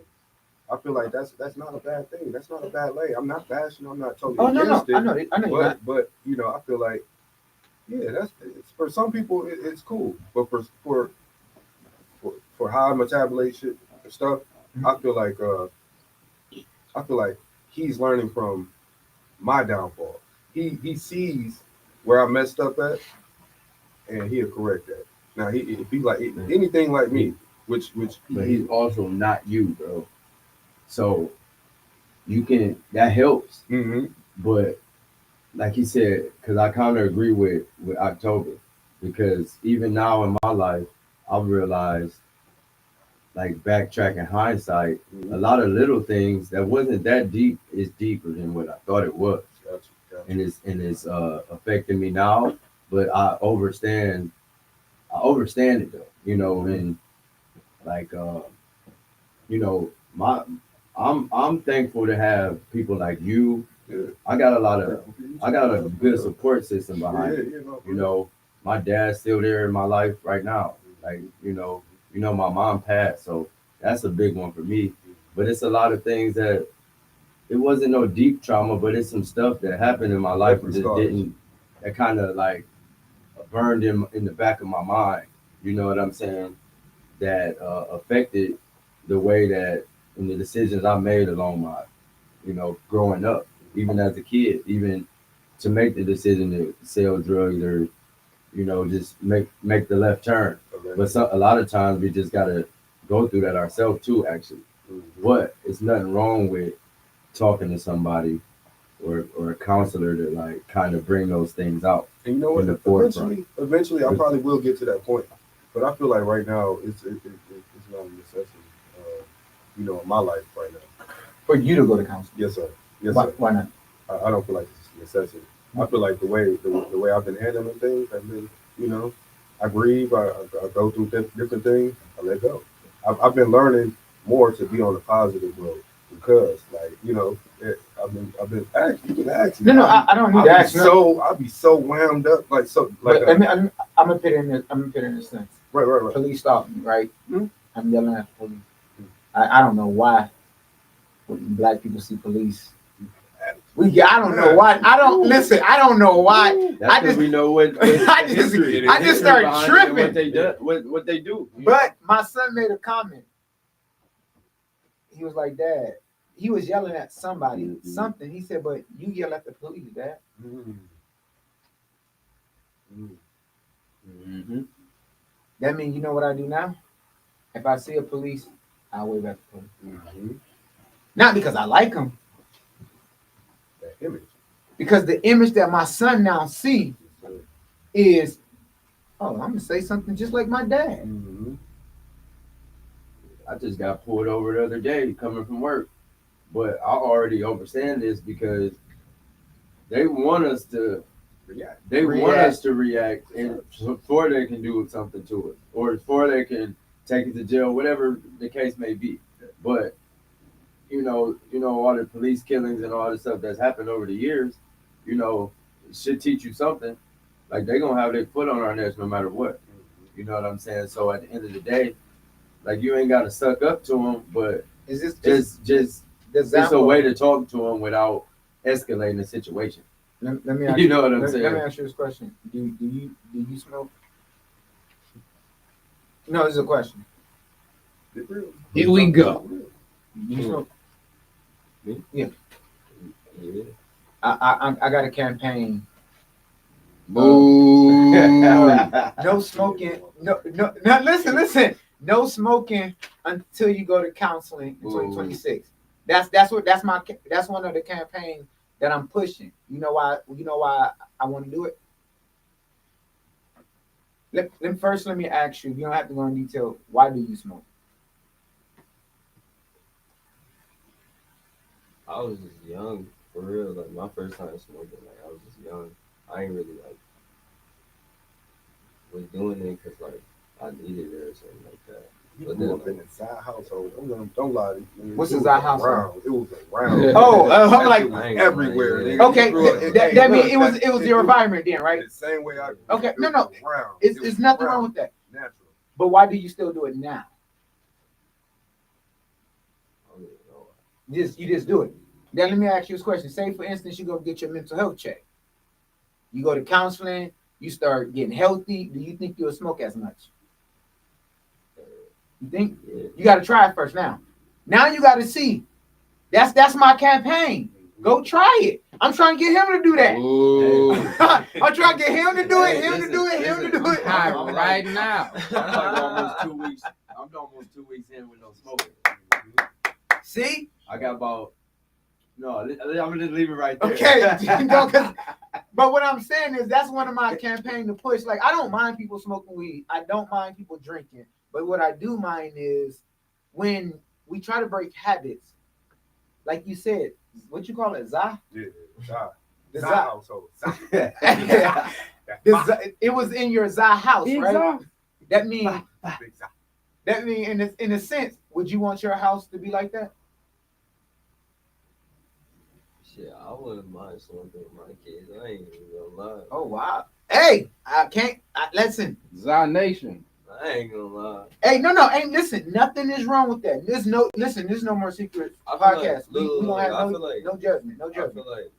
I feel like that's not a bad thing. That's not a bad lay. I'm not bashing. I'm not totally Oh no, against it. I know you're not. But you know, I feel like for some people it's cool, but for high metabolization and stuff, I feel like he's learning from my downfall. He sees where I messed up at, and he'll correct that. Now if he like anything like me, which But he's also not you, bro. So you can that helps. mm-hmm. But like he said, because I kind of agree with October, because even now in my life, I've realized, like backtracking hindsight, a lot of little things that wasn't that deep is deeper than what I thought it was, Gotcha. and it's affecting me now. But I understand it though, you know, and like you know, I'm thankful to have people like you. Yeah. I got a good support system behind me. You know, my dad's still there in my life right now. Like, you know, my mom passed, so that's a big one for me. But it's a lot of things that it wasn't no deep trauma, but it's some stuff that happened in my life that just didn't, that kind of like burned in the back of my mind. You know what I'm saying? That affected the way that and the decisions I made along my, you know, growing up, even as a kid, even to make the decision to sell drugs or, you know, just make the left turn. But a lot of times we just gotta go through that ourselves too, actually. But it's nothing wrong with talking to somebody or a counselor to like kind of bring those things out. And you know what? In the forefront. Eventually, I probably will get to that point. But I feel like right now it's not a necessity. You know, in my life right now. For you to go to counseling. Yes, sir. Yes, Why, sir. why not? I don't feel like it's a necessity. I feel like the way I've been handling things has been, you know, I grieve, I go through different things, I let go. I've been learning more to be on the positive road because, like, you know, I've been you can ask me. No, I don't need to ask. I'll be so wound up, like so, like. But, I'm gonna put it in this. I'm gonna put it in this sense. Right. Police stop me, right? Hmm? I'm yelling at the police. I don't know why. When black people see police, I don't know why. I don't listen. I don't know why. That's because we know what I just start tripping. What they do. But my son made a comment. He was like, "Dad," he was yelling at somebody, something. He said, "But you yell at the police, Dad." Mm-hmm. That means you know what I do now? If I see a police, I wave at the police. Mm-hmm. Not because I like them, That image. because the image that my son now see is, oh, I'm gonna say something just like my dad. Mm-hmm. I just got pulled over the other day coming from work, but I already understand this because they want us to React. They want us to react, and before they can do something to it, or before they can take it to jail, whatever the case may be. But you know, all the police killings and all the stuff that's happened over the years, you know, it should teach you something. Like they're gonna have their foot on our necks no matter what. You know what I'm saying? So at the end of the day, like you ain't gotta suck up to them, but Is this just it's a way to talk to them without escalating the situation. Let me ask You know what I'm let saying? me ask you this question. Do you smoke? No, this is a question. Here we go. Do you smoke? Me? Yeah. Yeah. I got a campaign. Boo. No smoking. No. Listen. No smoking until you go to counseling in 2026. That's one of the campaigns that I'm pushing. You know why I want to do it? Let me ask you. You don't have to go in detail. Why do you smoke? I was just young for real. Like my first time smoking, like I was just young. I ain't really like was doing it because like I needed it or something like that. You But grew then up in a Zai household. Don't lie to you. What's It a was Zai household? around. It was around. Oh, I'm That like, shit was I ain't gonna everywhere. lie, yeah. Nigga. okay, You grew up- that hey, means look, it was your environment then, right? The same way I grew Okay, up, no, it no. was around. It's It was nothing around. wrong with that. Natural. But why do you still do it now? I don't even know. You just do it. Now let me ask you this question. Say for instance, you go get your mental health check. You go to counseling, you start getting healthy. Do you think you'll smoke as much? You think? Yeah. You gotta try it first now. Now you gotta see. That's my campaign. Go try it. I'm trying to get him to do that. Ooh. I'm trying to get him to do it, Hey, him to do it, him to do it. Hi, I'm right now. I'm like almost 2 weeks. I'm almost 2 weeks in with no smoking. See? I got about I'm gonna just leave it right there. Okay. No, 'cause- but what I'm saying is that's one of my campaign to push. Like, I don't mind people smoking weed. I don't mind people drinking. But what I do mind is when we try to break habits. Like you said, what you call it, Zai? Yeah, Zai. The Zai Zai. household. Zai. It was in your Zai house, Big right? Zai. That means Big Zai. in a sense, would you want your house to be like that? Shit, I wouldn't mind smoking with my kids. I ain't even gonna lie. Oh wow. Hey, I can't listen. Zai Nation. I ain't gonna lie. Hey, no, hey, listen, nothing is wrong with that. There's no more secret I feel podcast. like- we look, don't have I no, feel like- no judgment, no I judgment. feel like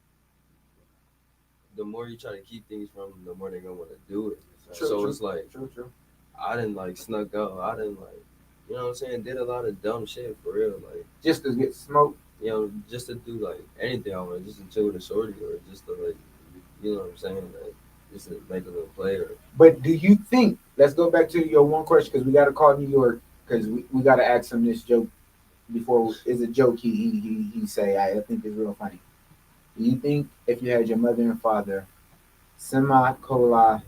the more you try to keep things from them, the more they're gonna want to do it. True, So true. it's like True. I didn't like snuck out. I didn't like, you know what I'm saying? Did a lot of dumb shit for real. Like, Just to get smoked. you know, just to do like anything I want, just to chill with a shorty or just to like, you know what I'm saying? Like, just to make a little play or. But do you think? Let's go back to your one question because we got to call New York because we got to ask him this joke before. Is a joke he say I think is real funny. Do you think if you had your mother and father semi-cola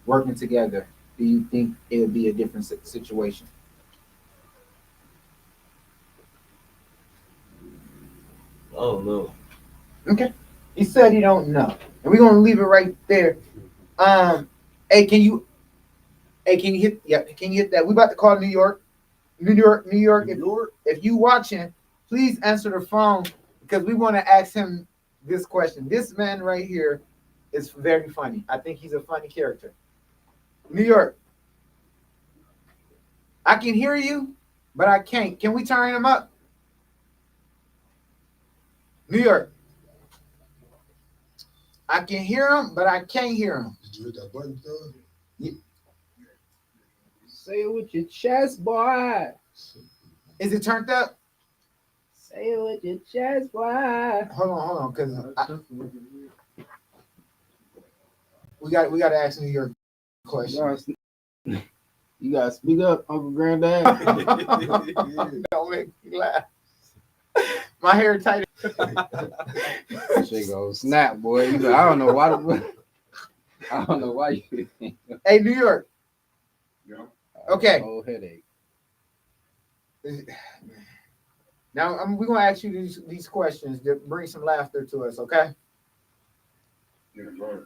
working together, do you think it would be a different situation? I don't know. Okay. He said he don't know. And we're gonna leave it right there. Hey, can you hit that? We about to call New York. New York. New York. If you watching, please answer the phone because we want to ask him this question. This man right here is very funny. I think he's a funny character. New York. I can hear you, but I can't. Can we turn him up? New York. I can hear him, but I can't hear him. Did you hit that button, Phil? Say it with your chest, boy. Is it turned up? Say it with your chest, boy. Hold on, because we got to ask New York a question. You gotta speak up, Uncle Granddad. Don't make me laugh. My hair tight. Shit go snap, boy. I don't know why. I don't know why you. Hey, New York. Yeah. Okay. Whole headache. Now we're gonna ask you these questions to bring some laughter to us, okay? Yeah, right.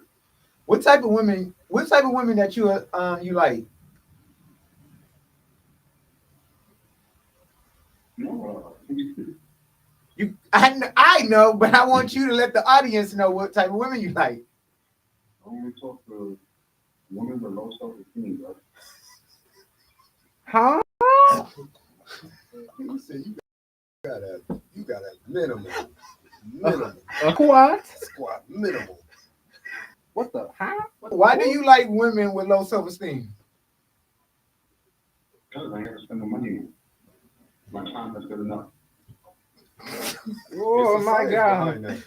What type of women that you like? No. I know, but I want you to let the audience know what type of women you like. I only talk to women with low self-esteem, bro. Huh? You said you got a minimum. What? Squat minimal. What the? Huh? Why do you like women with low self-esteem? Because I never spend the money. My time is good enough. Oh my God!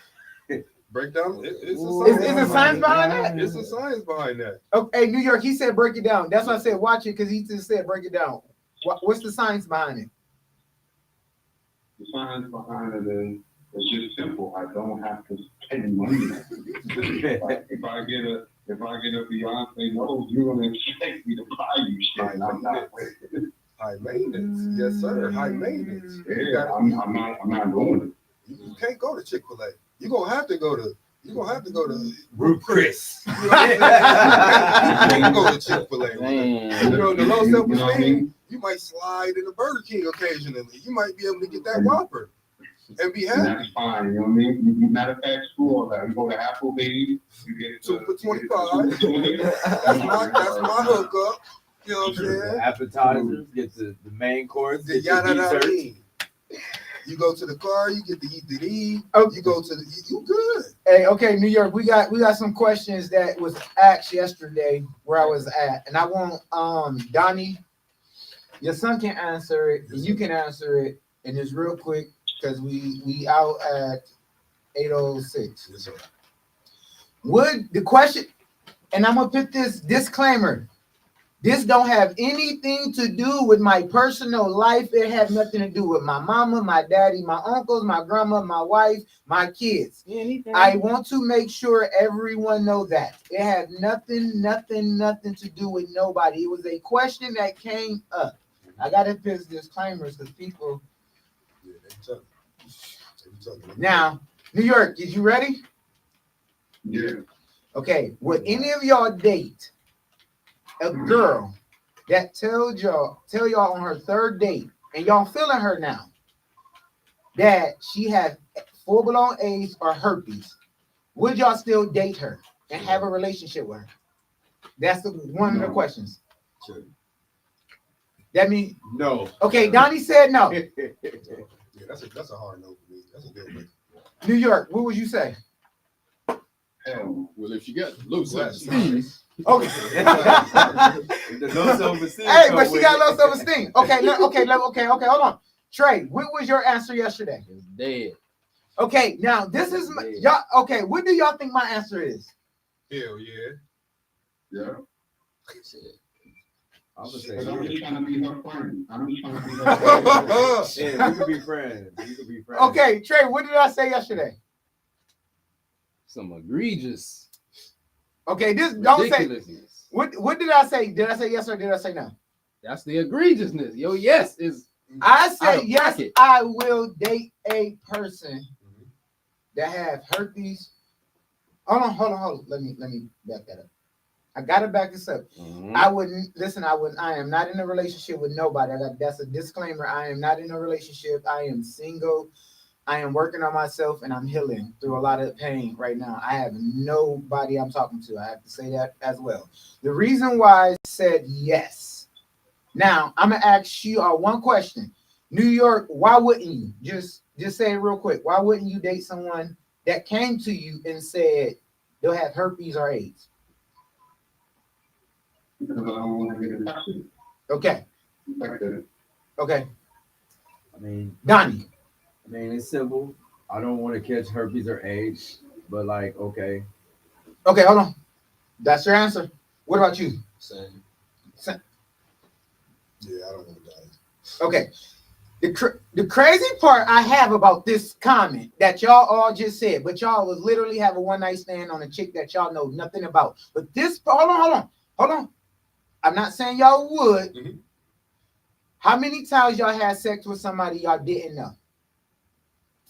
Breakdown. It's a Ooh. science. Is a science behind that? It's a science behind that. Okay, New York. He said break it down. That's why I said watch it because he just said break it down. What's the science behind it? The science behind it is it's just simple. I don't have to spend money. Like, if I get a Beyonce nose, you're gonna expect me to buy you shit. And I'm not with it. High maintenance, yes sir. High maintenance. Yeah, I'm not doing it. You can't go to Chick-fil-A. You're gonna have to go to Ruth Chris. You know what I'm saying? You can't go to Chick-fil-A. Man. You know, the low self-esteem, you might slide in a Burger King occasionally. You might be able to get that Whopper and be happy. That's fine, you know what I mean? Matter of fact, screw all that. We go to Applebee's, you get 2 for $25. That's my hookup. You know what I'm saying? Appetizers, get the main course, The get the dessert. yada. You go to the car, you get to eat the eat. Okay. You go to the you good. Hey, okay, New York, we got some questions that was asked yesterday where I was at, and I want Donnie, your son can answer it, and you can answer it, and it's real quick because we out at 8:06. Yes, sir. Would the question, and I'm gonna put this disclaimer. This don't have anything to do with my personal life. It has nothing to do with my mama, my daddy, my uncles, my grandma, my wife, my kids. Anything. I want to make sure everyone know that. It had nothing to do with nobody. It was a question that came up. I gotta put disclaimers because people. Yeah, they talking. Now, New York, is you ready? Yeah. Okay. Would any of y'all date a girl that tell y'all on her third date, and y'all feeling her now, that she has full-blown AIDS or herpes? Would y'all still date her and have a relationship with her? That's one of the questions. Sure. That means No. okay. Donnie said no. Yeah, that's a hard no for me. That's a deal breaker. New York, what would you say? Hell, Well, if she got low Well, self-esteem, Okay. The low self-esteem. Hey, but she got low self-esteem. Okay, okay, hold on. Trey, what was your answer yesterday? it's dead. Okay, now this is y'all. Okay, what do y'all think my answer is? Hell yeah. yeah. I'm gonna say, Because I'm just trying to be her friend. I'm just trying to be her friend. yeah, we could be friends. We could be friends. Okay, Trey, what did I say yesterday? Some egregious Okay, this don't say ridiculousness. what did I say? Did I say yes or did I say no? That's the egregiousness. Yo, yes is I Out said of yes, pocket. I will date a person that have herpes. Hold on. Let me back that up. I gotta back this up. I wouldn't listen. I am not in a relationship with nobody. That's a disclaimer. I am not in a relationship. I am single. I am working on myself and I'm healing through a lot of pain right now. I have nobody I'm talking to. I have to say that as well. The reason why I said yes. Now I'm gonna ask you one question. New York, why wouldn't you? Just say it real quick. Why wouldn't you date someone that came to you and said they'll have herpes or AIDS? Because I don't want to get infected. Okay. Infected. Okay. I mean, Donnie. it's simple. I don't want to catch herpes or AIDS, but like, okay. Okay, hold on. That's your answer. What about you? Same. Yeah, I don't want to die. Okay. The crazy part I have about this comment that y'all all just said, but y'all was literally have a one-night stand on a chick that y'all know nothing about. But this, hold on. I'm not saying y'all would. Mhm. How many times y'all had sex with somebody y'all didn't know?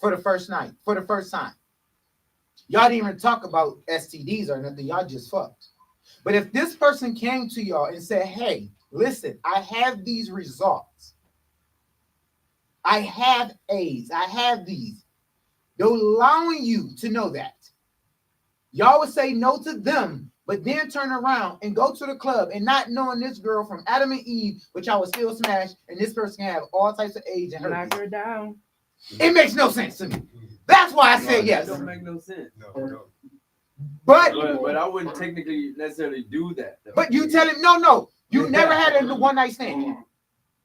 For the first night, for the first time. Y'all didn't even talk about STDs or nothing. Y'all just fucked. But if this person came to y'all and said, hey, listen, I have these results. I have AIDS. I have these. They're allowing you to know that. Y'all would say no to them, but then turn around and go to the club and not knowing this girl from Adam and Eve, which I would still smash, and this person can have all types of AIDS and herpes. knock her down. It makes no sense to me. That's why I said yes. That don't make no sense. No. But I wouldn't technically necessarily do that. Though. but you tell him no. You never had a one night stand.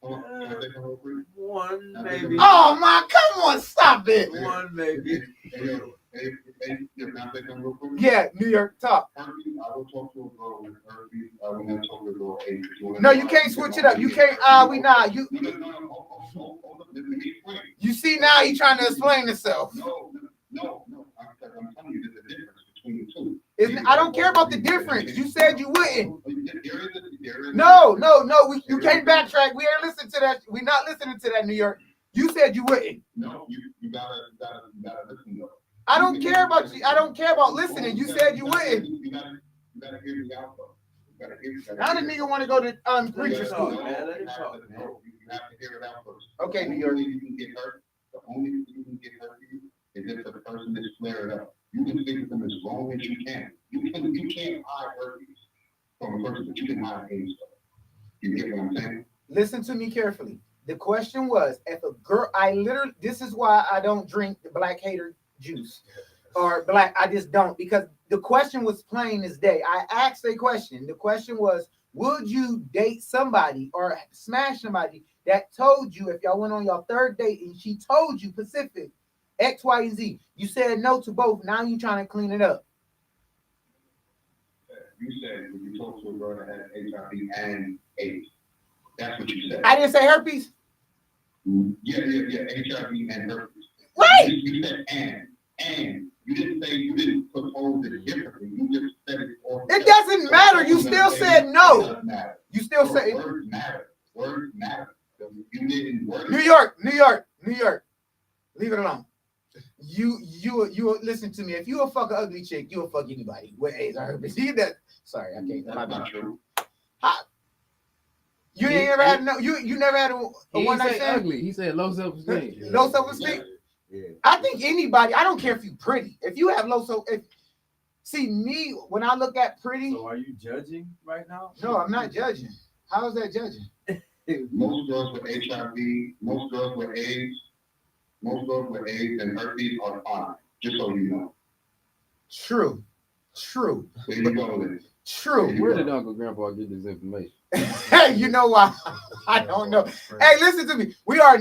One maybe. Oh my, come on, stop it. One maybe. Yeah, New York talk. I will talk to a girl with herpes. I will not talk to a girl with AIDS. No, you can't switch it up. You can't. You see now he trying to explain himself. No. I'm telling you, there's a difference between the two. I don't care about the difference. You said you wouldn't. There is No. You can't backtrack. We ain't listening to that. We're not listening to that, New York. You said you wouldn't. No, you gotta listen though. I don't care about you. I don't care about listening. You said you wouldn't. You gotta hear the outcome. You gotta hear Now the nigga want to go to preacher school. Man, let him talk, man. You have to hear it out first. Okay, New The York. only way you can get hurt, the only way you can get hurt is if the person is flared up. You can speak to them as long as you can. You can't hide herpes from a person, but you can hide AIDS. You get what I'm saying? Listen to me carefully. The question was, if a girl, this is why I don't drink the black hater juice or black. I just don't, because the question was plain as day. I asked a question. The question was, would you date somebody or smash somebody that told you, if y'all went on your third date and she told you Pacific X, Y, and Z, you said no to both. Now you trying to clean it up. You said you talk to a girl that has HIV and AIDS. That's what you said. I didn't say herpes. Yeah, HIV and herpes. Right. You said and. You didn't say, you didn't propose it differently. You just said it. It doesn't matter. You still said no. It doesn't matter. You still say Words matter. Words matter. You didn't words. New York. Leave it alone. You listen to me. If you a fuck an ugly chick, you'll fuck anybody with AIDS or herpes. Sorry, I can't. That's not true. You ain't ever had you never had a He one ain't night say stand. ugly. He said low self-esteem. Low self-esteem. Yeah. I think anybody. I don't care if you pretty. If you have low self, see me when I look at pretty. So are you judging right now? No, I'm not judging. How is that judging? Most girls with HIV, most girls with AIDS, and herpes are fine. Just so you know. True. There you go, Liz. True. Where did Uncle Grandpa get this information? Hey, you know why? I don't know. Hey, listen to me. We are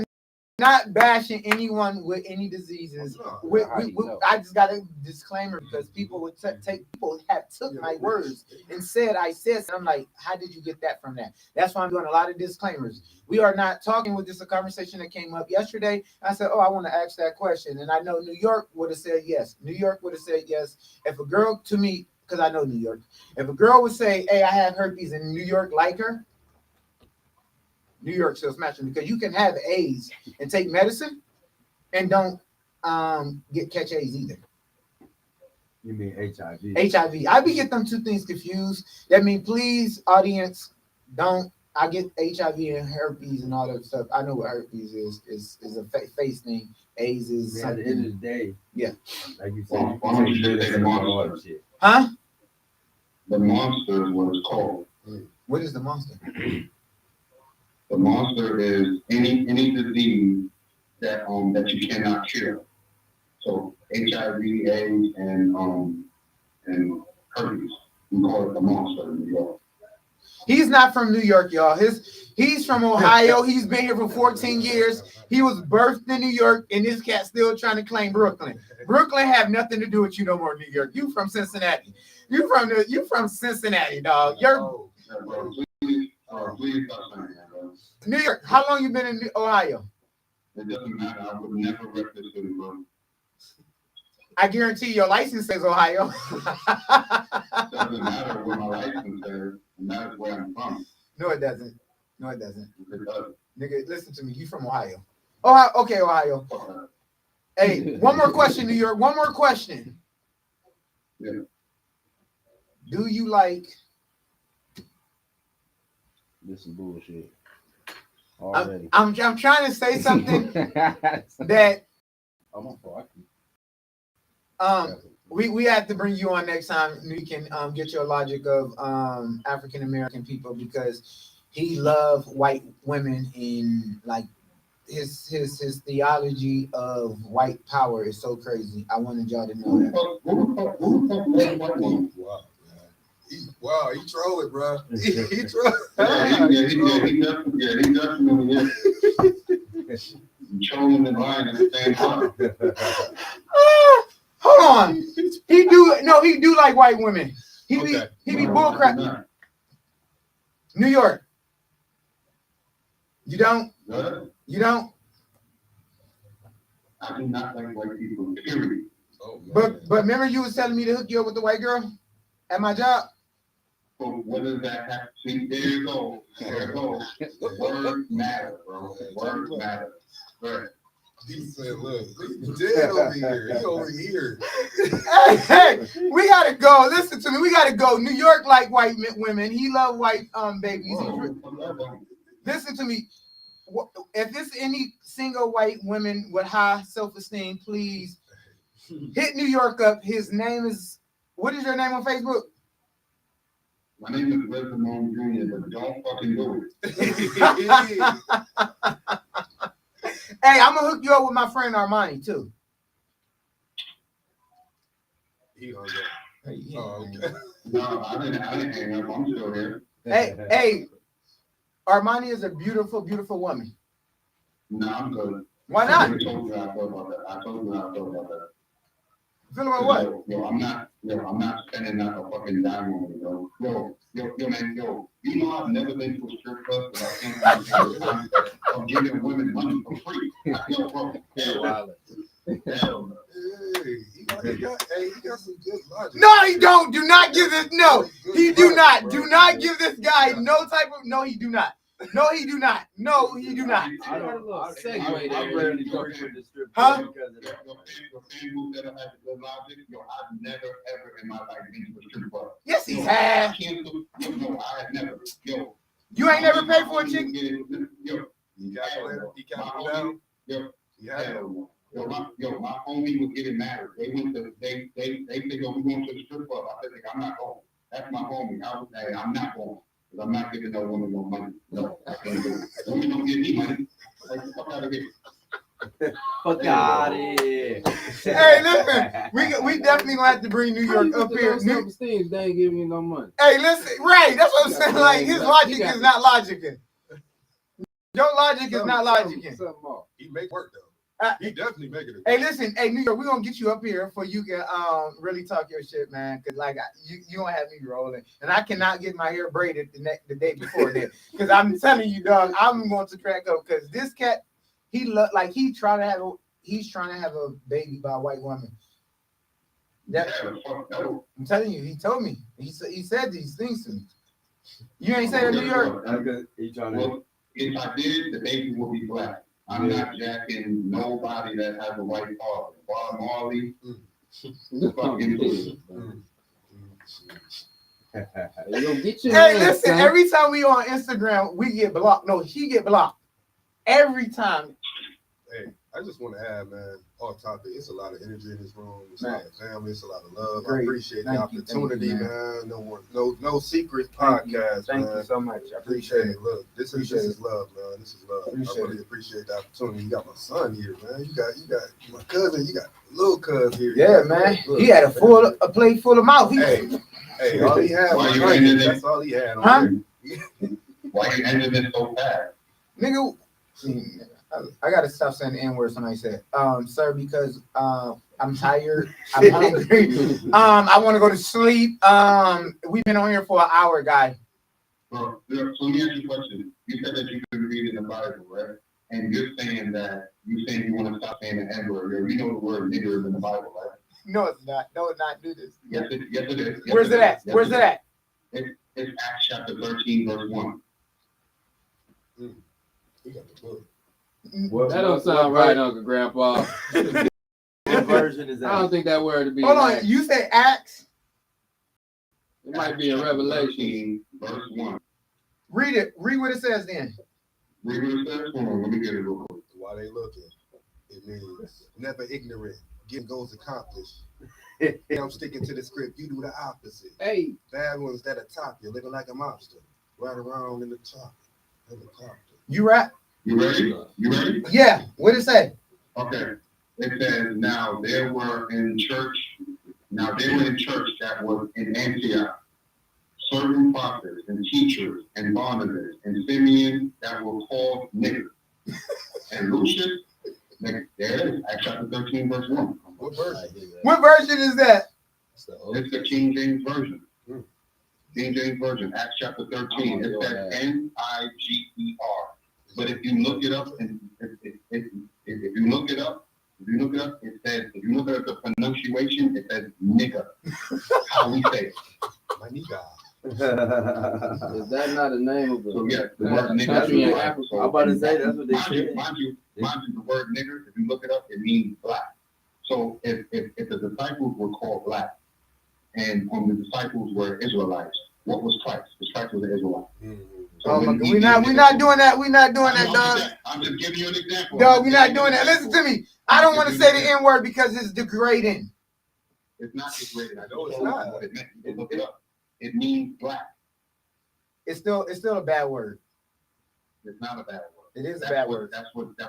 not bashing anyone with any diseases. I just got a disclaimer because people would people have took my words and said I said. I'm like, how did you get that from that? That's why I'm doing a lot of disclaimers. We are not talking with this a conversation that came up yesterday. I said, oh, I want to ask that question, and I know New York would have said yes. New York would have said yes. If a girl to me, because I know New York, if a girl would say, hey, I have herpes in New York, like her. New York still smashing because you can have AIDS and take medicine and don't catch AIDS either. You mean HIV? HIV. I be get them two things confused. That mean, please, audience, don't. I get HIV and herpes and all that stuff. I know what herpes is a face thing. AIDS is At the end of the day, yeah. Like you said, Why don't you just say the monster? shit. Huh? The monster is what it's called. What is the monster? The monster is any disease that you cannot cure. So HIV, AIDS, and herpes. We call it the monster in New York. He's not from New York, y'all. He's from Ohio. He's been here for 14 years. He was birthed in New York, and this cat's still trying to claim Brooklyn. Brooklyn have nothing to do with you no more, New York. You from Cincinnati. You from Cincinnati, dog. You're Please stop saying that, bro. New York. How long you been in Ohio? It doesn't matter. I would never rep this city, bro. I guarantee your license says Ohio. It doesn't matter what my license says. It matters where I'm from. No, it doesn't. It doesn't. Nigga, listen to me. You from Ohio. Ohio. Okay, Ohio. Fuck that. Hey, one more question, New York. One more question. Yeah. Do you like... This is bullshit. I'm trying to say something that we have to bring you on next time. We can get your logic of African American people because he loved white women in like his theology of white power is so crazy. I wanted y'all to know that. Wow, he trolling, bro. He trolling. He definitely is. Trolling and lying at the same time. Hold on. He do like white women. He be bullcrap. New York. You don't? What? You don't? I do not like white people, period. Oh, man. But remember you was telling me to hook you up with the white girl at my job? So what does that have to see? There you go. There you go. Words matter, bro. Words matter. Right. He said, look, he's dead over here. He over here. Hey, we gotta go. Listen to me. We gotta go. New York like white women. He love white babies. Listen to me. If it's any single white women with high self-esteem, please hit New York up. His name is, what is your name on Facebook? My name is Resimone Jr., but don't fucking do it. Hey, I'm gonna hook you up with my friend Armani too. He hung up. Oh, okay. No, I didn't hang up. I'm still here. Hey, Armani is a beautiful, beautiful woman. No, I'm good. Why not? I told you how I feel about that. I told you how I feel about that. Feel about what? Yo, I'm not spending that a fucking dime on you, yo, man, you know I've never been to a strip club, but I can't I'm giving women money for free. Yo, bro, hell no. Hey, he got some good logic. No, he don't. Do not give this. No, he do not. Do not give this guy no type of. No, he do not. No, he do not. No, he do not. I don't know. I rarely go to the strip Huh? club because of that. Your fan who said I had a good logic, yo, I've never ever in my life been to a strip club. Yes, he has. No, I have never. Yo, You ain't never paid for a chick. Yo, He got it down. yo, Yeah. hell. My homie was getting married. They said, yo, we going to the strip club. I said, I'm not going. That's my homie. I'm not going. Because I'm not giving no woman no money. No, I can't do it. Women don't give me money. Like, fuck out of here. Fuck out of here. Hey, listen, we definitely gonna have to bring New York up here. Self-esteem, they ain't giving you no money. Hey, listen, right? That's what I'm saying. Like his logic is not logicking. Your logic is not logicking. He make work though. He definitely make it. Hey, listen, hey New York, we're gonna get you up here for you can really talk your shit, man. Cause like you gonna have me rolling, and I cannot get my hair braided the day before that. Cause I'm telling you, dog, I'm going to crack up. Cause this cat, he's trying to have a baby by a white woman. That, I'm telling you, he told me. He said these things to me. You ain't saying New York. Well, if I did, the baby will be black. I'm not jacking nobody that has a white father. Bob Marley, fucking dude. Hey, listen, every time we on Instagram, we get blocked. No, he get blocked. Every time. Hey, I just want to add, man, off topic, it's a lot of energy in this room. It's a lot of family. It's a lot of love. Great. I appreciate the Thank you, opportunity, man. man. No secret Thank you. podcast, Thank man. you so much. I Appreciate it. Look, this Appreciate is love, man. This is love. Appreciate I really appreciate the opportunity. You got my son here, man. You got my cousin. You got little cousin here. Yeah, man. Look, He had a plate full of mouth. Hey, all he had Why was you money. ended it? That's all he had. Huh? Why you ended it so fast? Nigga, I gotta stop saying the N-word somebody said. Sir, because I'm tired. I'm hungry. I want to go to sleep. We've been on here for an hour, guy. Bro, so let me ask you a question. You said that you could read in the Bible, right? And you're saying you want to stop saying the N-word. You know the word nigger is in the Bible, right? No, it's not. No, it's not. Do this. Yes, it is. Yes, Where's it at? Yes, Where's it at? It's Acts chapter 13, verse 1. He got the book. That don't sound right, Uncle Grandpa. What version is that? I don't think that word to be. Hold on. You say Acts? It might be a revelation. 13, verse 1. Read it. Read what it says then. Read what it says. Hold on, let me get it real quick. While they looking, it means never ignorant. Getting goals accomplished. I'm sticking to the script. You do the opposite. Hey, Bad ones that top you, living like a mobster. Right around in the top. Helicopter. You rap? You ready? You ready? Yeah. What it say? Okay. It says, now they were in church that was in Antioch. Certain prophets and teachers and Barnabas and Simeon that were called niggers. And Lucius, there it is, Acts chapter 13, verse 1. What version? What version is that? It's the King James Version. King James Version, Acts chapter 13. It says Niger. But if you look it up, and if you look it up, it says, if you look at the pronunciation, it says nigga. How we say it. My nigga. Is that not a name of So a yeah, the word nigger. country in is black. Africa? So, I'm about to say that's what they mind you, said. mind you, the word nigger, if you look it up, it means black. So if the disciples were called black, and the disciples were Israelites, what was Christ? Because Christ was an Israelite. So Oh my when God, he we're did not it- doing that. We're not doing that, dog. I'm just giving you an example. Dog, we're not doing that. Listen to me. I don't want to say the N word because it's degrading. It's not degraded. I know it's it's not. not what it meant. You can look it up. It means black. It's still a bad word. It's not a bad word. It is a That's bad what- word. That's what the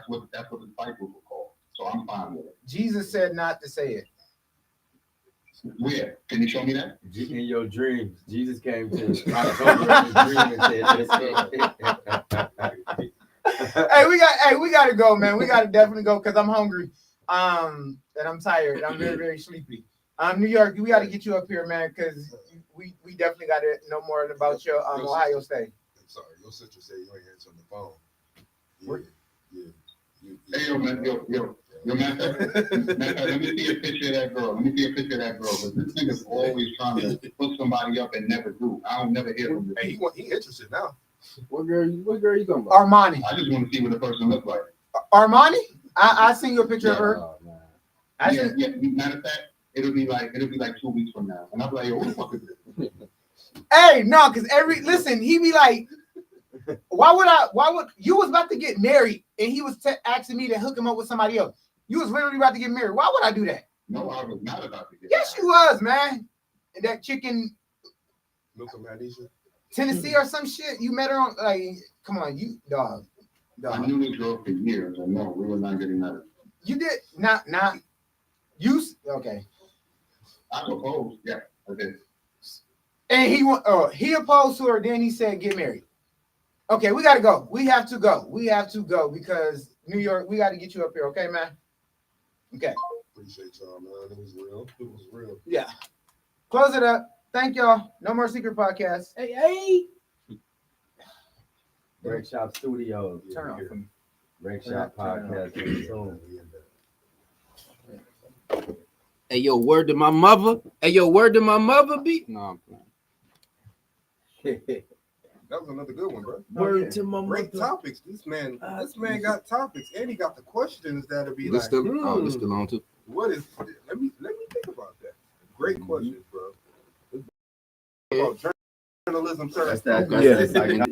disciples were called. So I'm fine with it. Jesus said not to say it. Where? Can you show me that? In your dreams, Jesus came to October in his dream and said, Hey, we gotta go, man. We gotta definitely go because I'm hungry. And I'm tired. I'm very, very sleepy. New York, we gotta get you up here, man, because we definitely gotta know more about your Ohio State. I'm sorry, your sister said you ain't answering the phone. What? Hey, yo, man, yo, man, let me see a picture of that girl. Let me see a picture of that girl. Because this nigga's always trying to put somebody up and never do. I don't never hear from this. Hey, he interested now. What girl you talking about? Armani. I just want to see what the person looks like. Armani? I seen you a picture of her. oh, man. I Yeah, seen, yeah. Matter of fact, it'll be like 2 weeks from now. And I'm like, yo, who the fuck is this? hey, no, because listen, he be like, why would you was about to get married and he was asking me to hook him up with somebody else. You was literally about to get married. Why would I do that? No, I was not about to get Yes, you was, man. And that chicken Milk and magnesia. Tennessee or some shit. You met her on come on, you dog. I knew this girl for years, and no, we were not getting married. You did not you okay. I proposed, yeah, I did. And he opposed to her, then he said get married. Okay, we gotta go. We have to go. We have to go because New York, we gotta get you up here, okay, man? Okay. Appreciate y'all, man. It was real. It was real. Yeah. Close it up. Thank y'all. No more secret podcast. Hey. Break Shop Studios. Turn off. Break Shop Podcast. Soon. Hey, yo, word to my mother. Hey, yo, word to my mother, be. No, I'm playing. That was another good one, bro. Word to my Great mother. topics. This man got topics, and he got the questions that'll be This like, still, this still on too. what is? Let me think about that. Great questions, bro. About journalism, sir. That's that. Yeah. That's like